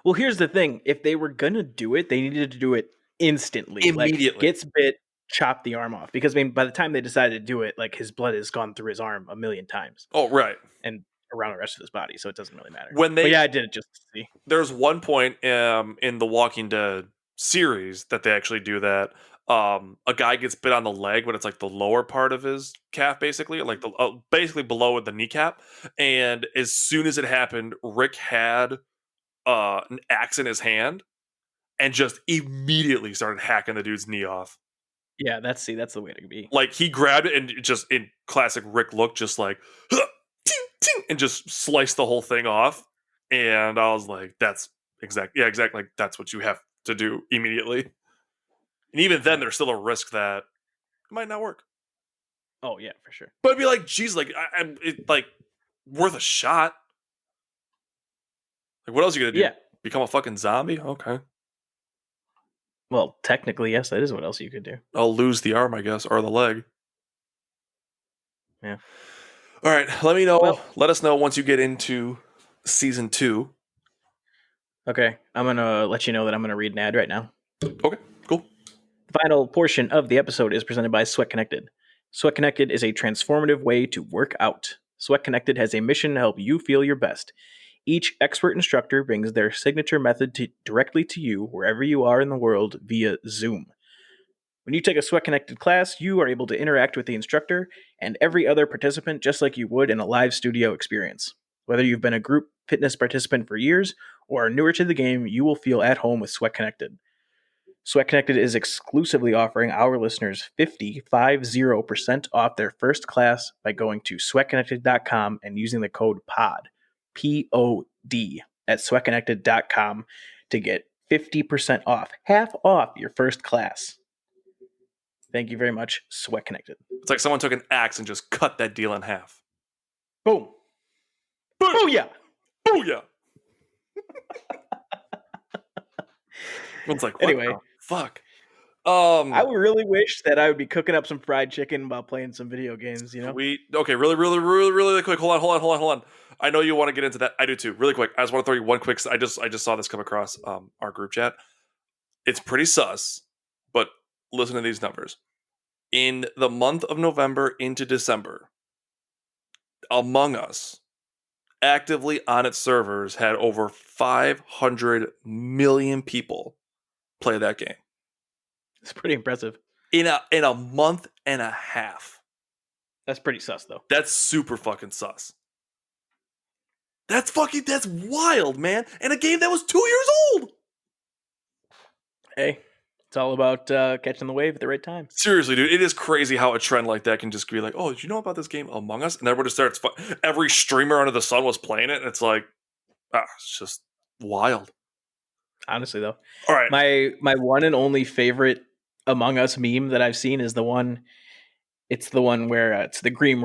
Speaker 2: Well, here's the thing: if they were gonna do it, they needed to do it instantly.
Speaker 1: Immediately.
Speaker 2: Like, gets bit, chop the arm off. Because I mean, by the time they decided to do it, like his blood has gone through his arm a million times.
Speaker 1: Oh, right.
Speaker 2: And around the rest of his body, so it doesn't really matter. I did it just to see.
Speaker 1: There's one point in the Walking Dead series that they actually do that. A guy gets bit on the leg, but it's like the lower part of his calf, basically, like the basically below the kneecap. And as soon as it happened, Rick had an axe in his hand and just immediately started hacking the dude's knee off.
Speaker 2: Yeah, that's the way to be.
Speaker 1: Like, he grabbed it and just, in classic Rick look, just like, and just sliced the whole thing off. And I was like, that's exactly. Like, that's what you have to do immediately. And even then, there's still a risk that it might not work.
Speaker 2: Oh yeah, for sure.
Speaker 1: But it'd be like, geez, like, like worth a shot. Like, what else are you gonna do?
Speaker 2: Yeah.
Speaker 1: Become a fucking zombie? Okay.
Speaker 2: Well, technically, yes, that is what else you could do.
Speaker 1: I'll lose the arm, I guess, or the leg.
Speaker 2: Yeah.
Speaker 1: All right, let me know. Well, let us know once you get into season 2.
Speaker 2: Okay, I'm gonna let you know that I'm gonna read an ad right now.
Speaker 1: Okay, cool.
Speaker 2: The final portion of the episode is presented by Sweat Connected. Sweat Connected is a transformative way to work out. Sweat Connected has a mission to help you feel your best. Each expert instructor brings their signature method directly to you wherever you are in the world via Zoom. When you take a Sweat Connected class, you are able to interact with the instructor and every other participant just like you would in a live studio experience. Whether you've been a group fitness participant for years or are newer to the game, you will feel at home with Sweat Connected. Sweat Connected is exclusively offering our listeners 50% off their first class by going to sweatconnected.com and using the code POD, P-O-D, at sweatconnected.com to get 50% off, half off your first class. Thank you very much, Sweat Connected.
Speaker 1: It's like someone took an axe and just cut that deal in half.
Speaker 2: Boom. Booyah!
Speaker 1: Booyah! It's like, what
Speaker 2: anyway,
Speaker 1: the fuck.
Speaker 2: I would really wish that I would be cooking up some fried chicken while playing some video games, you know?
Speaker 1: Okay, really quick. Hold on. I know you want to get into that. I do too. Really quick. I just want to throw you one quick. I just saw this come across our group chat. It's pretty sus, but listen to these numbers. In the month of November into December, Among Us actively on its servers had over 500 million people play that game.
Speaker 2: It's pretty impressive.
Speaker 1: In a month and a half.
Speaker 2: That's pretty sus, though.
Speaker 1: That's super fucking sus. That's wild, man. And a game that was 2 years old.
Speaker 2: Hey, it's all about catching the wave at the right time.
Speaker 1: Seriously, dude, it is crazy how a trend like that can just be like, oh, did you know about this game Among Us? And everybody starts, every streamer under the sun was playing it. And it's like, it's just wild.
Speaker 2: Honestly, though.
Speaker 1: All right.
Speaker 2: My one and only favorite Among Us meme that I've seen is the one It's the one where it's the Grim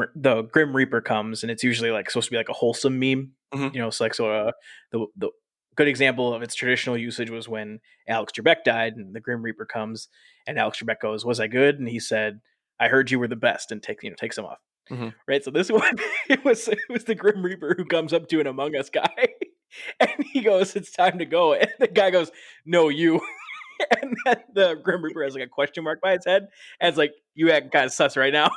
Speaker 2: Reaper comes, and it's usually like supposed to be like a wholesome meme.
Speaker 1: Mhm.
Speaker 2: You know, it's like the good example of its traditional usage was when Alex Trebek died, and the Grim Reaper comes, and Alex Trebek goes, "Was I good?" And he said, "I heard you were the best," and takes him off.
Speaker 1: Mhm.
Speaker 2: Right. So this one, it was the Grim Reaper who comes up to an Among Us guy, and he goes, "It's time to go," and the guy goes, "No, you." And then the Grim Reaper has like a question mark by its head, and it's like, "You acting kind of sus right now."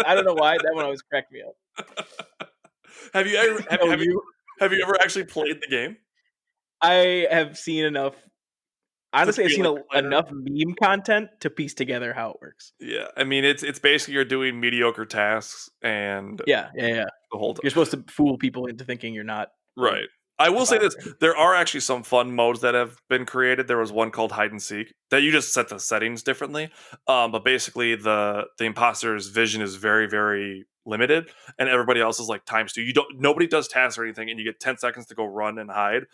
Speaker 2: I don't know why that one always cracked me up.
Speaker 1: Have you ever
Speaker 2: No, you.
Speaker 1: have you ever actually played the game
Speaker 2: I have seen enough.
Speaker 1: to
Speaker 2: Honestly, I've
Speaker 1: feel
Speaker 2: seen
Speaker 1: like you played it?
Speaker 2: enough meme content to piece together how it works.
Speaker 1: Yeah, I mean it's basically you're doing mediocre tasks and
Speaker 2: Yeah, yeah, yeah.
Speaker 1: the whole
Speaker 2: You're supposed to fool people into thinking you're not
Speaker 1: right. I will say this:
Speaker 2: devouring.
Speaker 1: there are actually some fun modes that have been created. There was one called hide and seek that you just set the settings differently, but basically the imposter's vision is very very limited, and everybody else is like times two. You don't nobody does tasks or anything, and you get 10 seconds to go run and hide.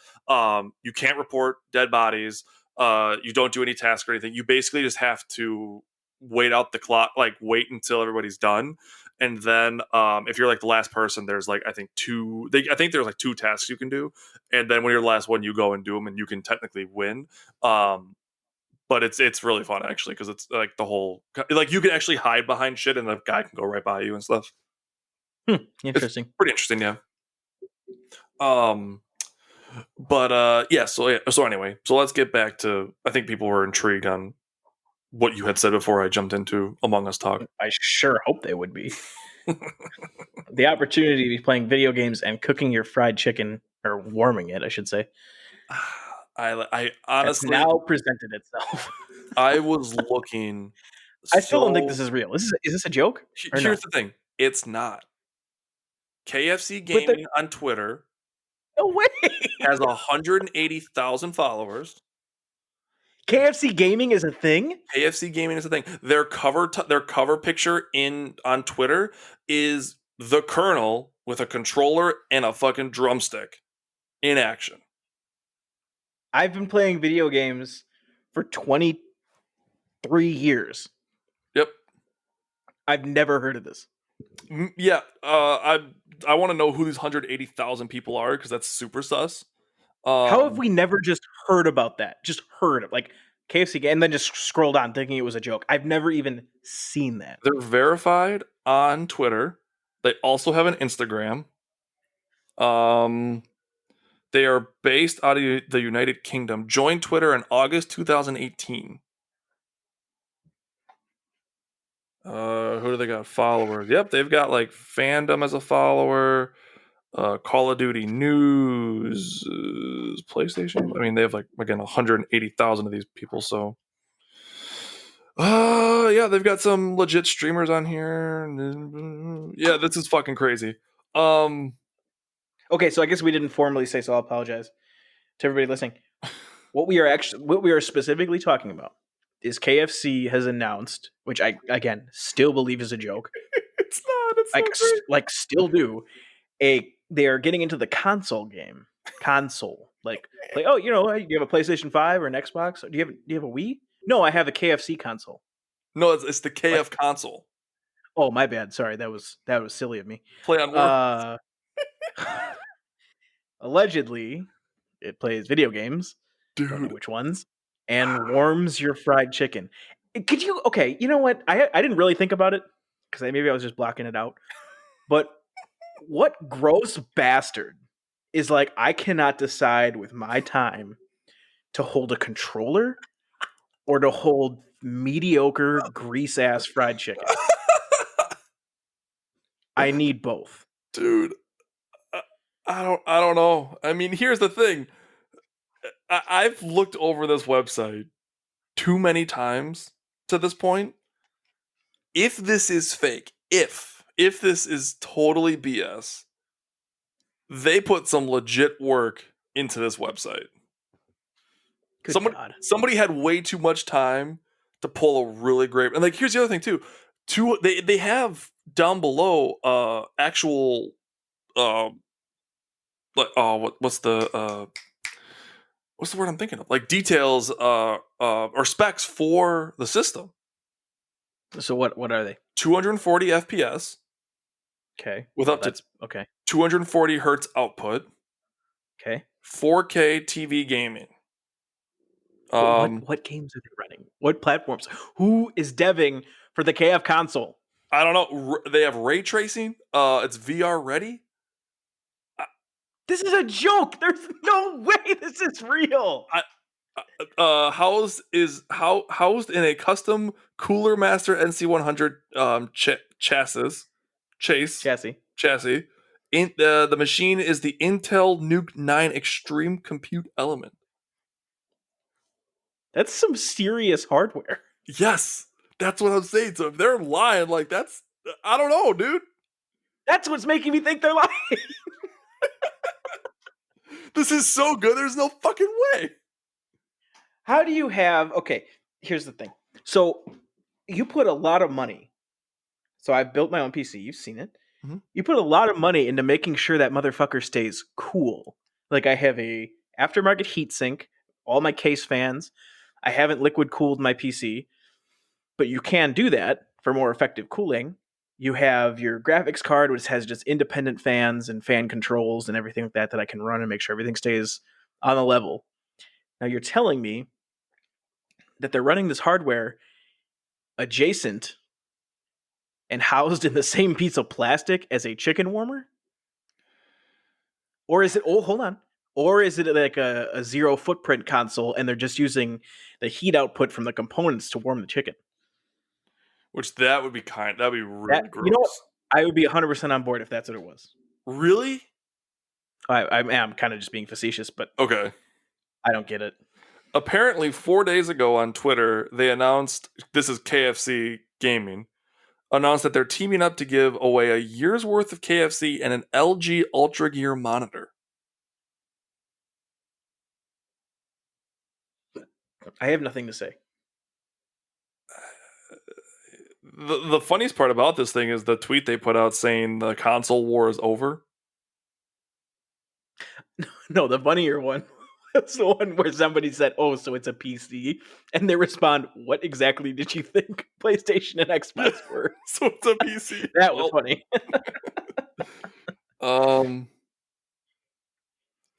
Speaker 1: You can't report dead bodies. You don't do any tasks or anything. You basically just have to wait out the clock, like wait until everybody's done, and then if you're like the last person, there's like I think I think there's like two tasks you can do, and then when you're the last one, you go and do them, and you can technically win. But it's really fun actually because it's like the whole like you can actually hide behind shit, and the guy can go right by you and stuff. It's
Speaker 2: Interesting.
Speaker 1: pretty interesting, yeah. Um, but yeah. So anyway, so let's get back to. I think people were intrigued on what you had said before I jumped into Among Us talk.
Speaker 2: I sure hope they would be. The opportunity to be playing video games and cooking your fried chicken, or warming it, I should say,
Speaker 1: I
Speaker 2: has
Speaker 1: honestly
Speaker 2: now presented itself.
Speaker 1: I was looking.
Speaker 2: I still don't think
Speaker 1: So
Speaker 2: this is real. Is this a joke or no?
Speaker 1: here's the thing: it's not. KFC
Speaker 2: But
Speaker 1: Gaming on Twitter
Speaker 2: no way.
Speaker 1: has 180,000 followers.
Speaker 2: KFC gaming is a thing.
Speaker 1: KFC Gaming is a thing. Their cover picture in on Twitter is the Colonel with a controller and a fucking drumstick in action.
Speaker 2: I've been playing video games for 23 years.
Speaker 1: Yep.
Speaker 2: I've never heard of this.
Speaker 1: Yeah. I want to know who these 180,000 people are because that's super sus.
Speaker 2: How have we never just heard about that? Just heard of like KFC and then just scrolled on thinking it was a joke. I've never even seen that.
Speaker 1: They're verified on Twitter. They also have an Instagram. They are based out of the United Kingdom. Joined Twitter in August 2018. Who do they got? Followers. Yep, they've got like fandom as a follower. Call of Duty News, PlayStation. I mean, they have like again 180,000 of these people. So, yeah, they've got some legit streamers on here. Yeah, this is fucking crazy.
Speaker 2: Okay, so I guess we didn't formally say, so I'll apologize to everybody listening. What we are specifically talking about is KFC has announced, which I again still believe is a joke.
Speaker 1: It's not. It's so great.
Speaker 2: Like still do they are getting into the console game. Console. Like oh, you know, you have a PlayStation 5 or an Xbox? Do you have a Wii? No, I have a KFC console.
Speaker 1: No, it's the KF console.
Speaker 2: Oh, my bad. Sorry, that was silly of me.
Speaker 1: Play on work.
Speaker 2: Allegedly, it plays video games. Don't know
Speaker 1: Dude.
Speaker 2: which ones. And warms your fried chicken. Could you? Okay, you know what? I didn't really think about it because maybe I was just blocking it out. But what gross bastard is like? I cannot decide with my time to hold a controller or to hold mediocre grease ass fried chicken. I need both.
Speaker 1: Dude, I don't know. I mean, here's the thing. I've looked over this website too many times to this point. If this is fake, if this is totally BS, they put some legit work into this website.
Speaker 2: Good God.
Speaker 1: Somebody had way too much time to pull a really great. And like, here's the other thing too. They have down below actual like what's the word I'm thinking of? Like details or specs for the system.
Speaker 2: So what are they?
Speaker 1: 240 FPS
Speaker 2: Okay.
Speaker 1: with
Speaker 2: Well,
Speaker 1: up to
Speaker 2: that's okay.
Speaker 1: 240 hertz output,
Speaker 2: Okay.
Speaker 1: 4K TV gaming.
Speaker 2: What games are they running? What platforms? Who is deving for the KF console?
Speaker 1: I don't know. They have ray tracing. It's VR ready.
Speaker 2: This is a joke. There's no way this is real.
Speaker 1: Housed in a custom Cooler Master NC100 chassis. The machine is the Intel Nuke 9 Extreme Compute Element.
Speaker 2: That's some serious hardware.
Speaker 1: Yes, that's what I'm saying. So if they're lying, like that's, I don't know, dude.
Speaker 2: That's what's making me think they're lying.
Speaker 1: This is so good. There's no fucking way.
Speaker 2: How do you have? Okay, here's the thing. So you put a lot of money. So I've built my own PC. You've seen it.
Speaker 1: Mm-hmm.
Speaker 2: You put a lot of money into making sure that motherfucker stays cool. Like I have a aftermarket heatsink, all my case fans. I haven't liquid cooled my PC, but you can do that for more effective cooling. You have your graphics card, which has just independent fans and fan controls and everything like that I can run and make sure everything stays on the level. Now you're telling me that they're running this hardware adjacent and housed in the same piece of plastic as a chicken warmer? Or is it, oh, hold on. Or is it like a zero footprint console and they're just using the heat output from the components to warm the chicken?
Speaker 1: Which that'd be really gross.
Speaker 2: You know what? I would be 100% on board if that's what it was.
Speaker 1: Really?
Speaker 2: I am kind of just being facetious, but
Speaker 1: okay.
Speaker 2: I don't get it.
Speaker 1: Apparently, 4 days ago on Twitter, they announced, this is KFC Gaming, announced that they're teaming up to give away a year's worth of KFC and an LG Ultra Gear monitor.
Speaker 2: I have nothing to say.
Speaker 1: The funniest part about this thing is the tweet they put out saying the console war is over.
Speaker 2: No, the funnier one. That's the one where somebody said, "Oh, so it's a PC," and they respond, "What exactly did you think PlayStation and Xbox were?"
Speaker 1: So it's a PC.
Speaker 2: That was funny.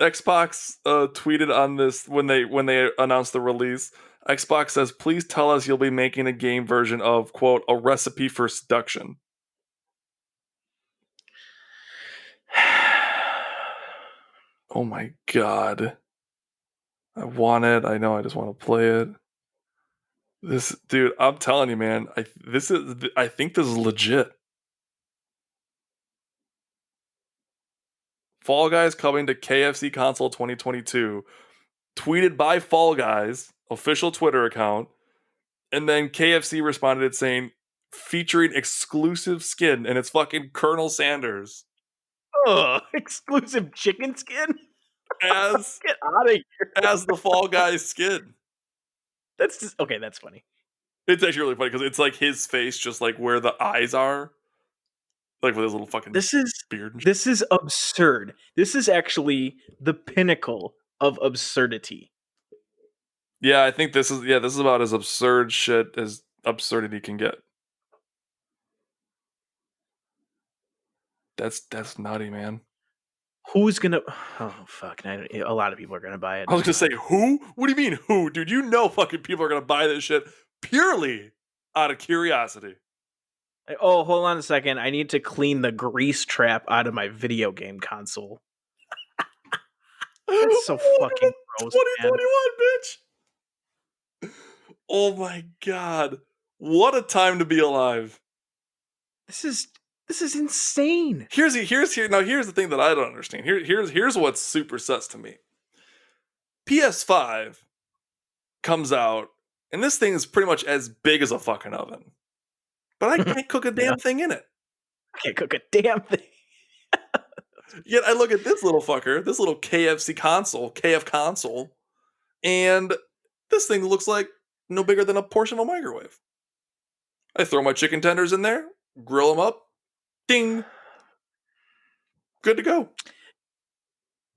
Speaker 1: Xbox tweeted on this when they announced the release. Xbox says, "Please tell us you'll be making a game version of quote a recipe for seduction." Oh my god. I want it. I know. I just want to play it. This dude, I'm telling you, man. I think this is legit. Fall Guys coming to KFC console 2022. Tweeted by Fall Guys, official Twitter account, and then KFC responded saying, featuring exclusive skin, and it's fucking Colonel Sanders.
Speaker 2: Oh, exclusive chicken skin?
Speaker 1: As
Speaker 2: Get out of here.
Speaker 1: As the Fall Guys skin.
Speaker 2: That's just okay, that's funny.
Speaker 1: It's actually really funny because it's like his face, just like where the eyes are. Like with his little fucking beard.
Speaker 2: This is absurd. This is actually the pinnacle of absurdity.
Speaker 1: Yeah, I think this is about as absurd shit as absurdity can get. That's nutty, man.
Speaker 2: Who's gonna? Oh fuck! A lot of people are gonna buy it.
Speaker 1: I was gonna say who? What do you mean who, dude? You know, fucking people are gonna buy this shit purely out of curiosity.
Speaker 2: Oh, hold on a second. I need to clean the grease trap out of my video game console. That's so fucking gross.
Speaker 1: 2021, bitch. Oh my god. What a time to be alive.
Speaker 2: This is insane.
Speaker 1: Here's the thing that I don't understand. Here's what's super sus to me. PS5 comes out, and this thing is pretty much as big as a fucking oven. But I can't cook a damn thing in it.
Speaker 2: I can't cook a damn thing.
Speaker 1: Yet I look at this little fucker, this little KF console, and this thing looks like no bigger than a portion of a microwave. I throw my chicken tenders in there, grill them up, ding, good to go.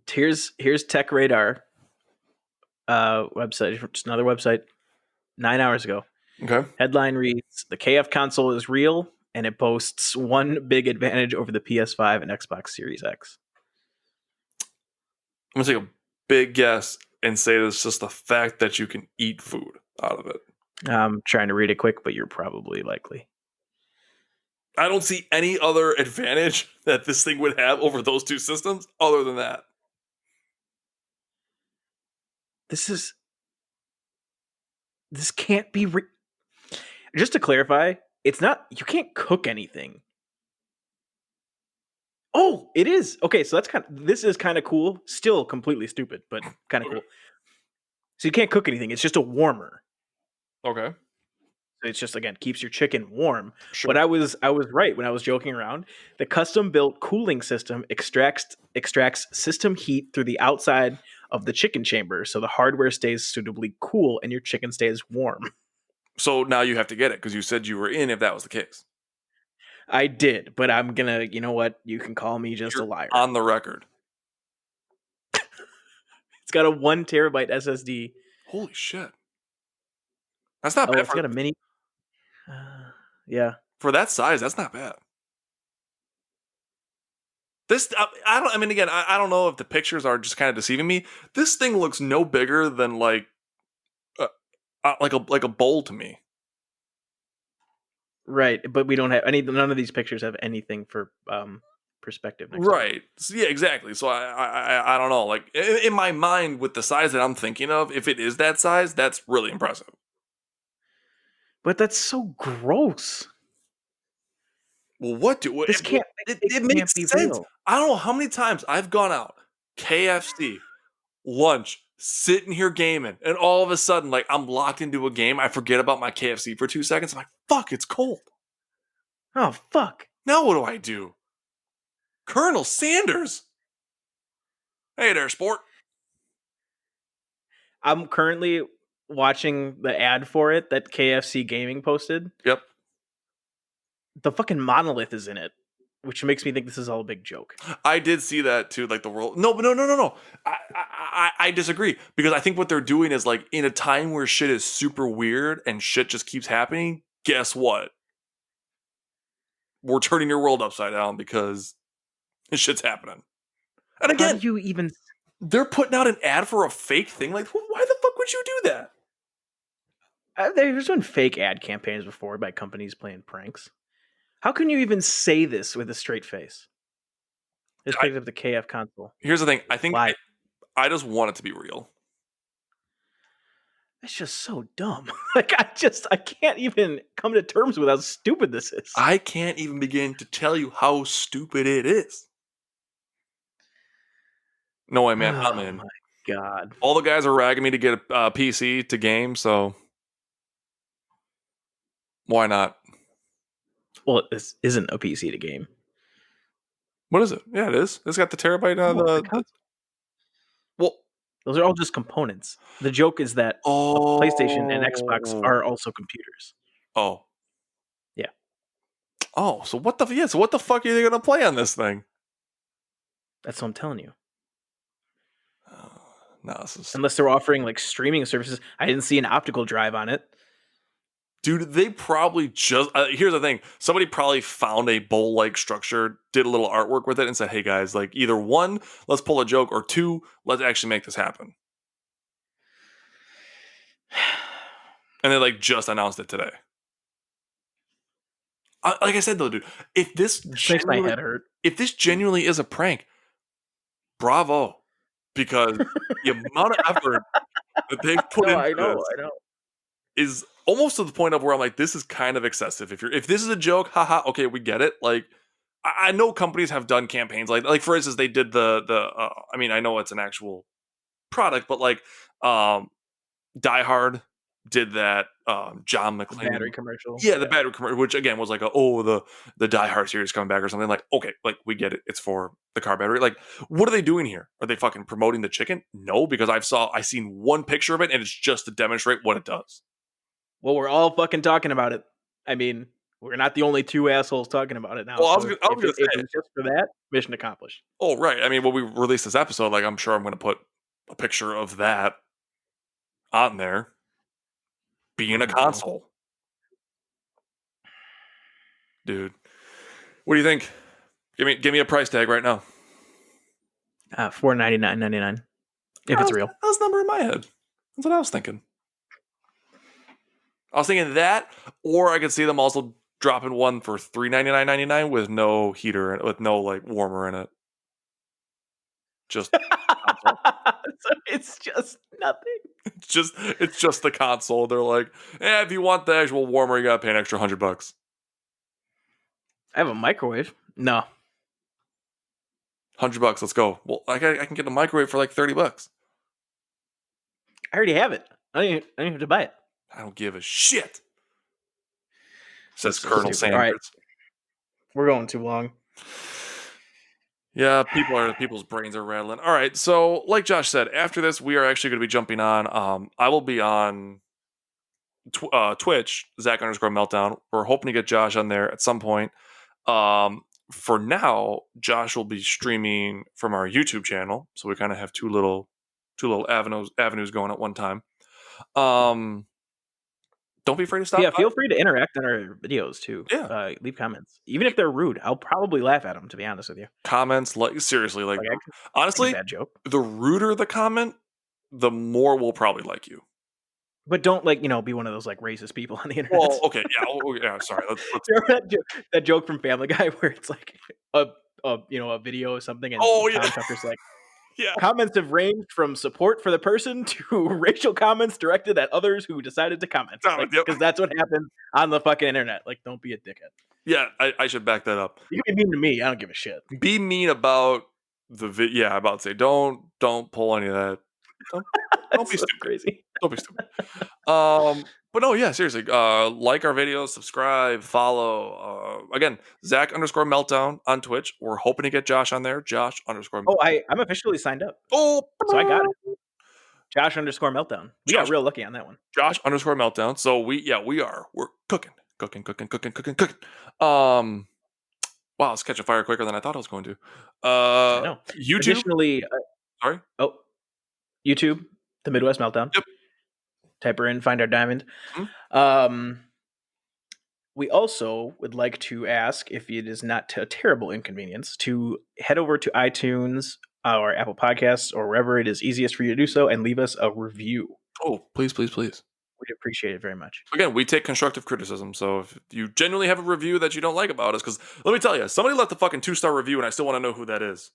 Speaker 2: Here's Tech Radar website, just another website, 9 hours ago.
Speaker 1: Okay.
Speaker 2: Headline reads, "The KF console is real, and it boasts one big advantage over the PS5 and Xbox Series X."
Speaker 1: I'm gonna take a big guess and say that it's just the fact that you can eat food out of it.
Speaker 2: I'm trying to read it quick, but you're probably likely.
Speaker 1: I don't see any other advantage that this thing would have over those two systems other than that.
Speaker 2: This can't be just to clarify, it's not, you can't cook anything. Oh, it is. Okay, so this is kind of cool. Still completely stupid, but kind of
Speaker 1: Okay.
Speaker 2: cool. So you can't cook anything. It's just a warmer.
Speaker 1: Okay.
Speaker 2: So it's just, again, keeps your chicken warm.
Speaker 1: Sure.
Speaker 2: But I was right when I was joking around. The custom built cooling system extracts system heat through the outside of the chicken chamber, so the hardware stays suitably cool and your chicken stays warm.
Speaker 1: So now you have to get it because you said you were in if that was the case.
Speaker 2: I did, but I'm gonna, you know what? You can call me just
Speaker 1: You're
Speaker 2: a liar.
Speaker 1: on the record.
Speaker 2: It's got a 1 terabyte SSD.
Speaker 1: Holy shit. That's not
Speaker 2: Oh,
Speaker 1: bad
Speaker 2: it's got a mini. Yeah.
Speaker 1: for that size. That's not bad. This, I don't. I mean, again, I don't know if the pictures are just kind of deceiving me. This thing looks no bigger than like a bowl to me.
Speaker 2: Right, but we don't have any. None of these pictures have anything for perspective. Next
Speaker 1: Right. So, yeah, exactly. So I don't know. Like in my mind, with the size that I'm thinking of, if it is that size, that's really impressive.
Speaker 2: But that's so gross.
Speaker 1: Well, what do
Speaker 2: This can't.
Speaker 1: it makes
Speaker 2: be
Speaker 1: sense?
Speaker 2: real.
Speaker 1: I don't know how many times I've gone out, KFC, lunch, sitting here gaming, and all of a sudden, like I'm locked into a game. I forget about my KFC for 2 seconds. I'm like, fuck, it's cold.
Speaker 2: Oh fuck!
Speaker 1: Now what do I do? Colonel Sanders. Hey there, sport.
Speaker 2: I'm currently watching the ad for it that KFC Gaming posted.
Speaker 1: Yep.
Speaker 2: The fucking monolith is in it, which makes me think this is all a big joke.
Speaker 1: I did see that too, like the world. No, but no. I disagree because I think what they're doing is like in a time where shit is super weird and shit just keeps happening. Guess what? We're turning your world upside down because this shit's happening. And
Speaker 2: How
Speaker 1: again,
Speaker 2: do you even?
Speaker 1: they're putting out an ad for a fake thing. Like, why the fuck would you do that?
Speaker 2: There's been fake ad campaigns before by companies playing pranks. How can you even say this with a straight face? Just picked up the KF console.
Speaker 1: Here's the thing. I think
Speaker 2: Why?
Speaker 1: I just want it to be real.
Speaker 2: It's just so dumb. Like I can't even come to terms with how stupid this is.
Speaker 1: I can't even begin to tell you how stupid it is. No way, man. I'm in.
Speaker 2: My God.
Speaker 1: All the guys are ragging me to get a PC to game, so why not?
Speaker 2: Well, this isn't a PC to game.
Speaker 1: What is it? Yeah, it is. It's got the terabyte. Well,
Speaker 2: those are all just components. The joke is that PlayStation and Xbox are also computers.
Speaker 1: Oh.
Speaker 2: Yeah.
Speaker 1: Oh, so what the fuck are they gonna play on this thing?
Speaker 2: That's what I'm telling you.
Speaker 1: No, this is...
Speaker 2: Unless they're offering like streaming services. I didn't see an optical drive on it.
Speaker 1: Dude, they probably just... here's the thing. Somebody probably found a bowl-like structure, did a little artwork with it, and said, hey guys, like either one, let's pull a joke, or two, let's actually make this happen. And they like just announced it today. Like I said though, dude, if this
Speaker 2: makes my head hurt.
Speaker 1: If this genuinely is a prank, bravo. Because the amount of effort that they've put into this is almost to the point of where I'm like, this is kind of excessive. If this is a joke, haha, okay, we get it. Like, I know companies have done campaigns like for instance, they did I mean, I know it's an actual product, but like, Die Hard did that. John McClane
Speaker 2: battery commercial.
Speaker 1: Yeah, the battery commercial, which again was like, the Die Hard series coming back or something. Like, okay, like we get it. It's for the car battery. Like, what are they doing here? Are they fucking promoting the chicken? No, because I seen one picture of it and it's just to demonstrate what it does.
Speaker 2: Well, we're all fucking talking about it. I mean, we're not the only two assholes talking about it now.
Speaker 1: Well,
Speaker 2: if it was just for that, mission accomplished.
Speaker 1: Oh, right. I mean, when we release this episode, like I'm sure I'm going to put a picture of that on there being a console. dude. What do you think? Give me a price tag right now.
Speaker 2: $499.99 if it's real.
Speaker 1: That was the number in my head. That's what I was thinking. I was thinking that, or I could see them also dropping one for $399.99 with no heater, with no like warmer in it. Just
Speaker 2: So it's just nothing.
Speaker 1: it's just the console. They're like, if you want the actual warmer, you gotta pay an extra $100.
Speaker 2: I have a microwave. No.
Speaker 1: $100. Let's go. Well, I can get a microwave for like $30.
Speaker 2: I already have it. I don't even have to buy it.
Speaker 1: I don't give a shit. Says
Speaker 2: So
Speaker 1: Colonel
Speaker 2: stupid.
Speaker 1: Sanders.
Speaker 2: All right. We're going too long.
Speaker 1: Yeah, people's brains are rattling. All right, so like Josh said, after this, we are actually going to be jumping on. I will be on Twitch, Zach_Meltdown. We're hoping to get Josh on there at some point. For now, Josh will be streaming from our YouTube channel, so we kind of have two little avenues going at one time. Don't be afraid to stop.
Speaker 2: Yeah, feel free to interact on our videos too.
Speaker 1: Yeah.
Speaker 2: Leave comments, even if they're rude. I'll probably laugh at them. To be honest with you,
Speaker 1: Comments, like seriously, like honestly,
Speaker 2: bad joke.
Speaker 1: The ruder the comment, the more we'll probably like you.
Speaker 2: But don't be one of those like racist people on the internet.
Speaker 1: Well, okay, yeah, yeah. Sorry, let's
Speaker 2: that joke from Family Guy where it's like a video or something, and Tom Tucker's like,
Speaker 1: yeah.
Speaker 2: Comments have ranged from support for the person to racial comments directed at others who decided to comment. Because that's what happens on the fucking internet. Like, don't be a dickhead.
Speaker 1: Yeah, I should back that up.
Speaker 2: You can be mean to me. I don't give a shit.
Speaker 1: Be mean about the video. Yeah, I'm about to say, don't pull any of that. Don't be
Speaker 2: so
Speaker 1: stupid.
Speaker 2: Crazy.
Speaker 1: Don't be stupid. But no, yeah, seriously. Like our videos, subscribe, follow. Again, Zach_Meltdown on Twitch. We're hoping to get Josh on there. Josh_Meltdown.
Speaker 2: Oh, I'm officially signed up.
Speaker 1: Oh,
Speaker 2: so I got it. Josh_Meltdown. We got real lucky on that one.
Speaker 1: Josh_Meltdown. So we're cooking. Wow, it's catching fire quicker than I thought I was going to.
Speaker 2: I know.
Speaker 1: YouTube.
Speaker 2: Additionally,
Speaker 1: sorry.
Speaker 2: Oh, YouTube, the Midwest Meltdown.
Speaker 1: Yep.
Speaker 2: Type her in, find our diamond.
Speaker 1: Mm-hmm.
Speaker 2: We also would like to ask, if it is not a terrible inconvenience, to head over to iTunes or Apple Podcasts or wherever it is easiest for you to do so and leave us a review.
Speaker 1: Oh, please.
Speaker 2: We'd appreciate it very much.
Speaker 1: Again, we take constructive criticism, so if you genuinely have a review that you don't like about us, because let me tell you, somebody left a fucking 2-star review and I still want to know who that is.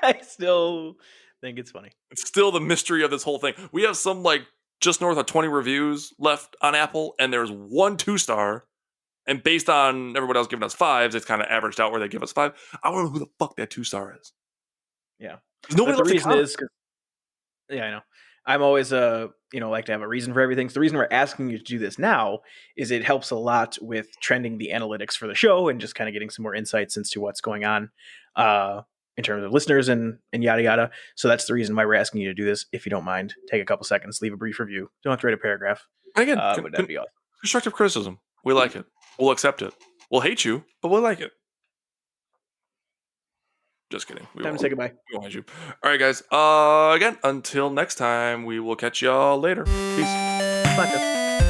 Speaker 2: I still think it's funny.
Speaker 1: It's still the mystery of this whole thing. We have some like just north of 20 reviews left on Apple, and there's 1 2-star, and based on everybody else giving us 5s, it's kind of averaged out where they give us 5. I don't know who the fuck that 2-star is.
Speaker 2: Yeah.
Speaker 1: Nobody
Speaker 2: the reason is, yeah, I know. I'm always like to have a reason for everything. So the reason we're asking you to do this now is it helps a lot with trending the analytics for the show and just kind of getting some more insights into what's going on in terms of listeners and yada yada. So that's the reason why we're asking you to do this. If you don't mind, take a couple seconds, leave a brief review. Don't have to write a paragraph.
Speaker 1: And again,
Speaker 2: but that'd be awesome.
Speaker 1: Constructive criticism. We like it. We'll accept it. We'll hate you, but we'll like it. Just kidding.
Speaker 2: Time to say goodbye.
Speaker 1: We won't hate you. All right, guys. Again, until next time, we will catch y'all later. Peace.
Speaker 2: Bye.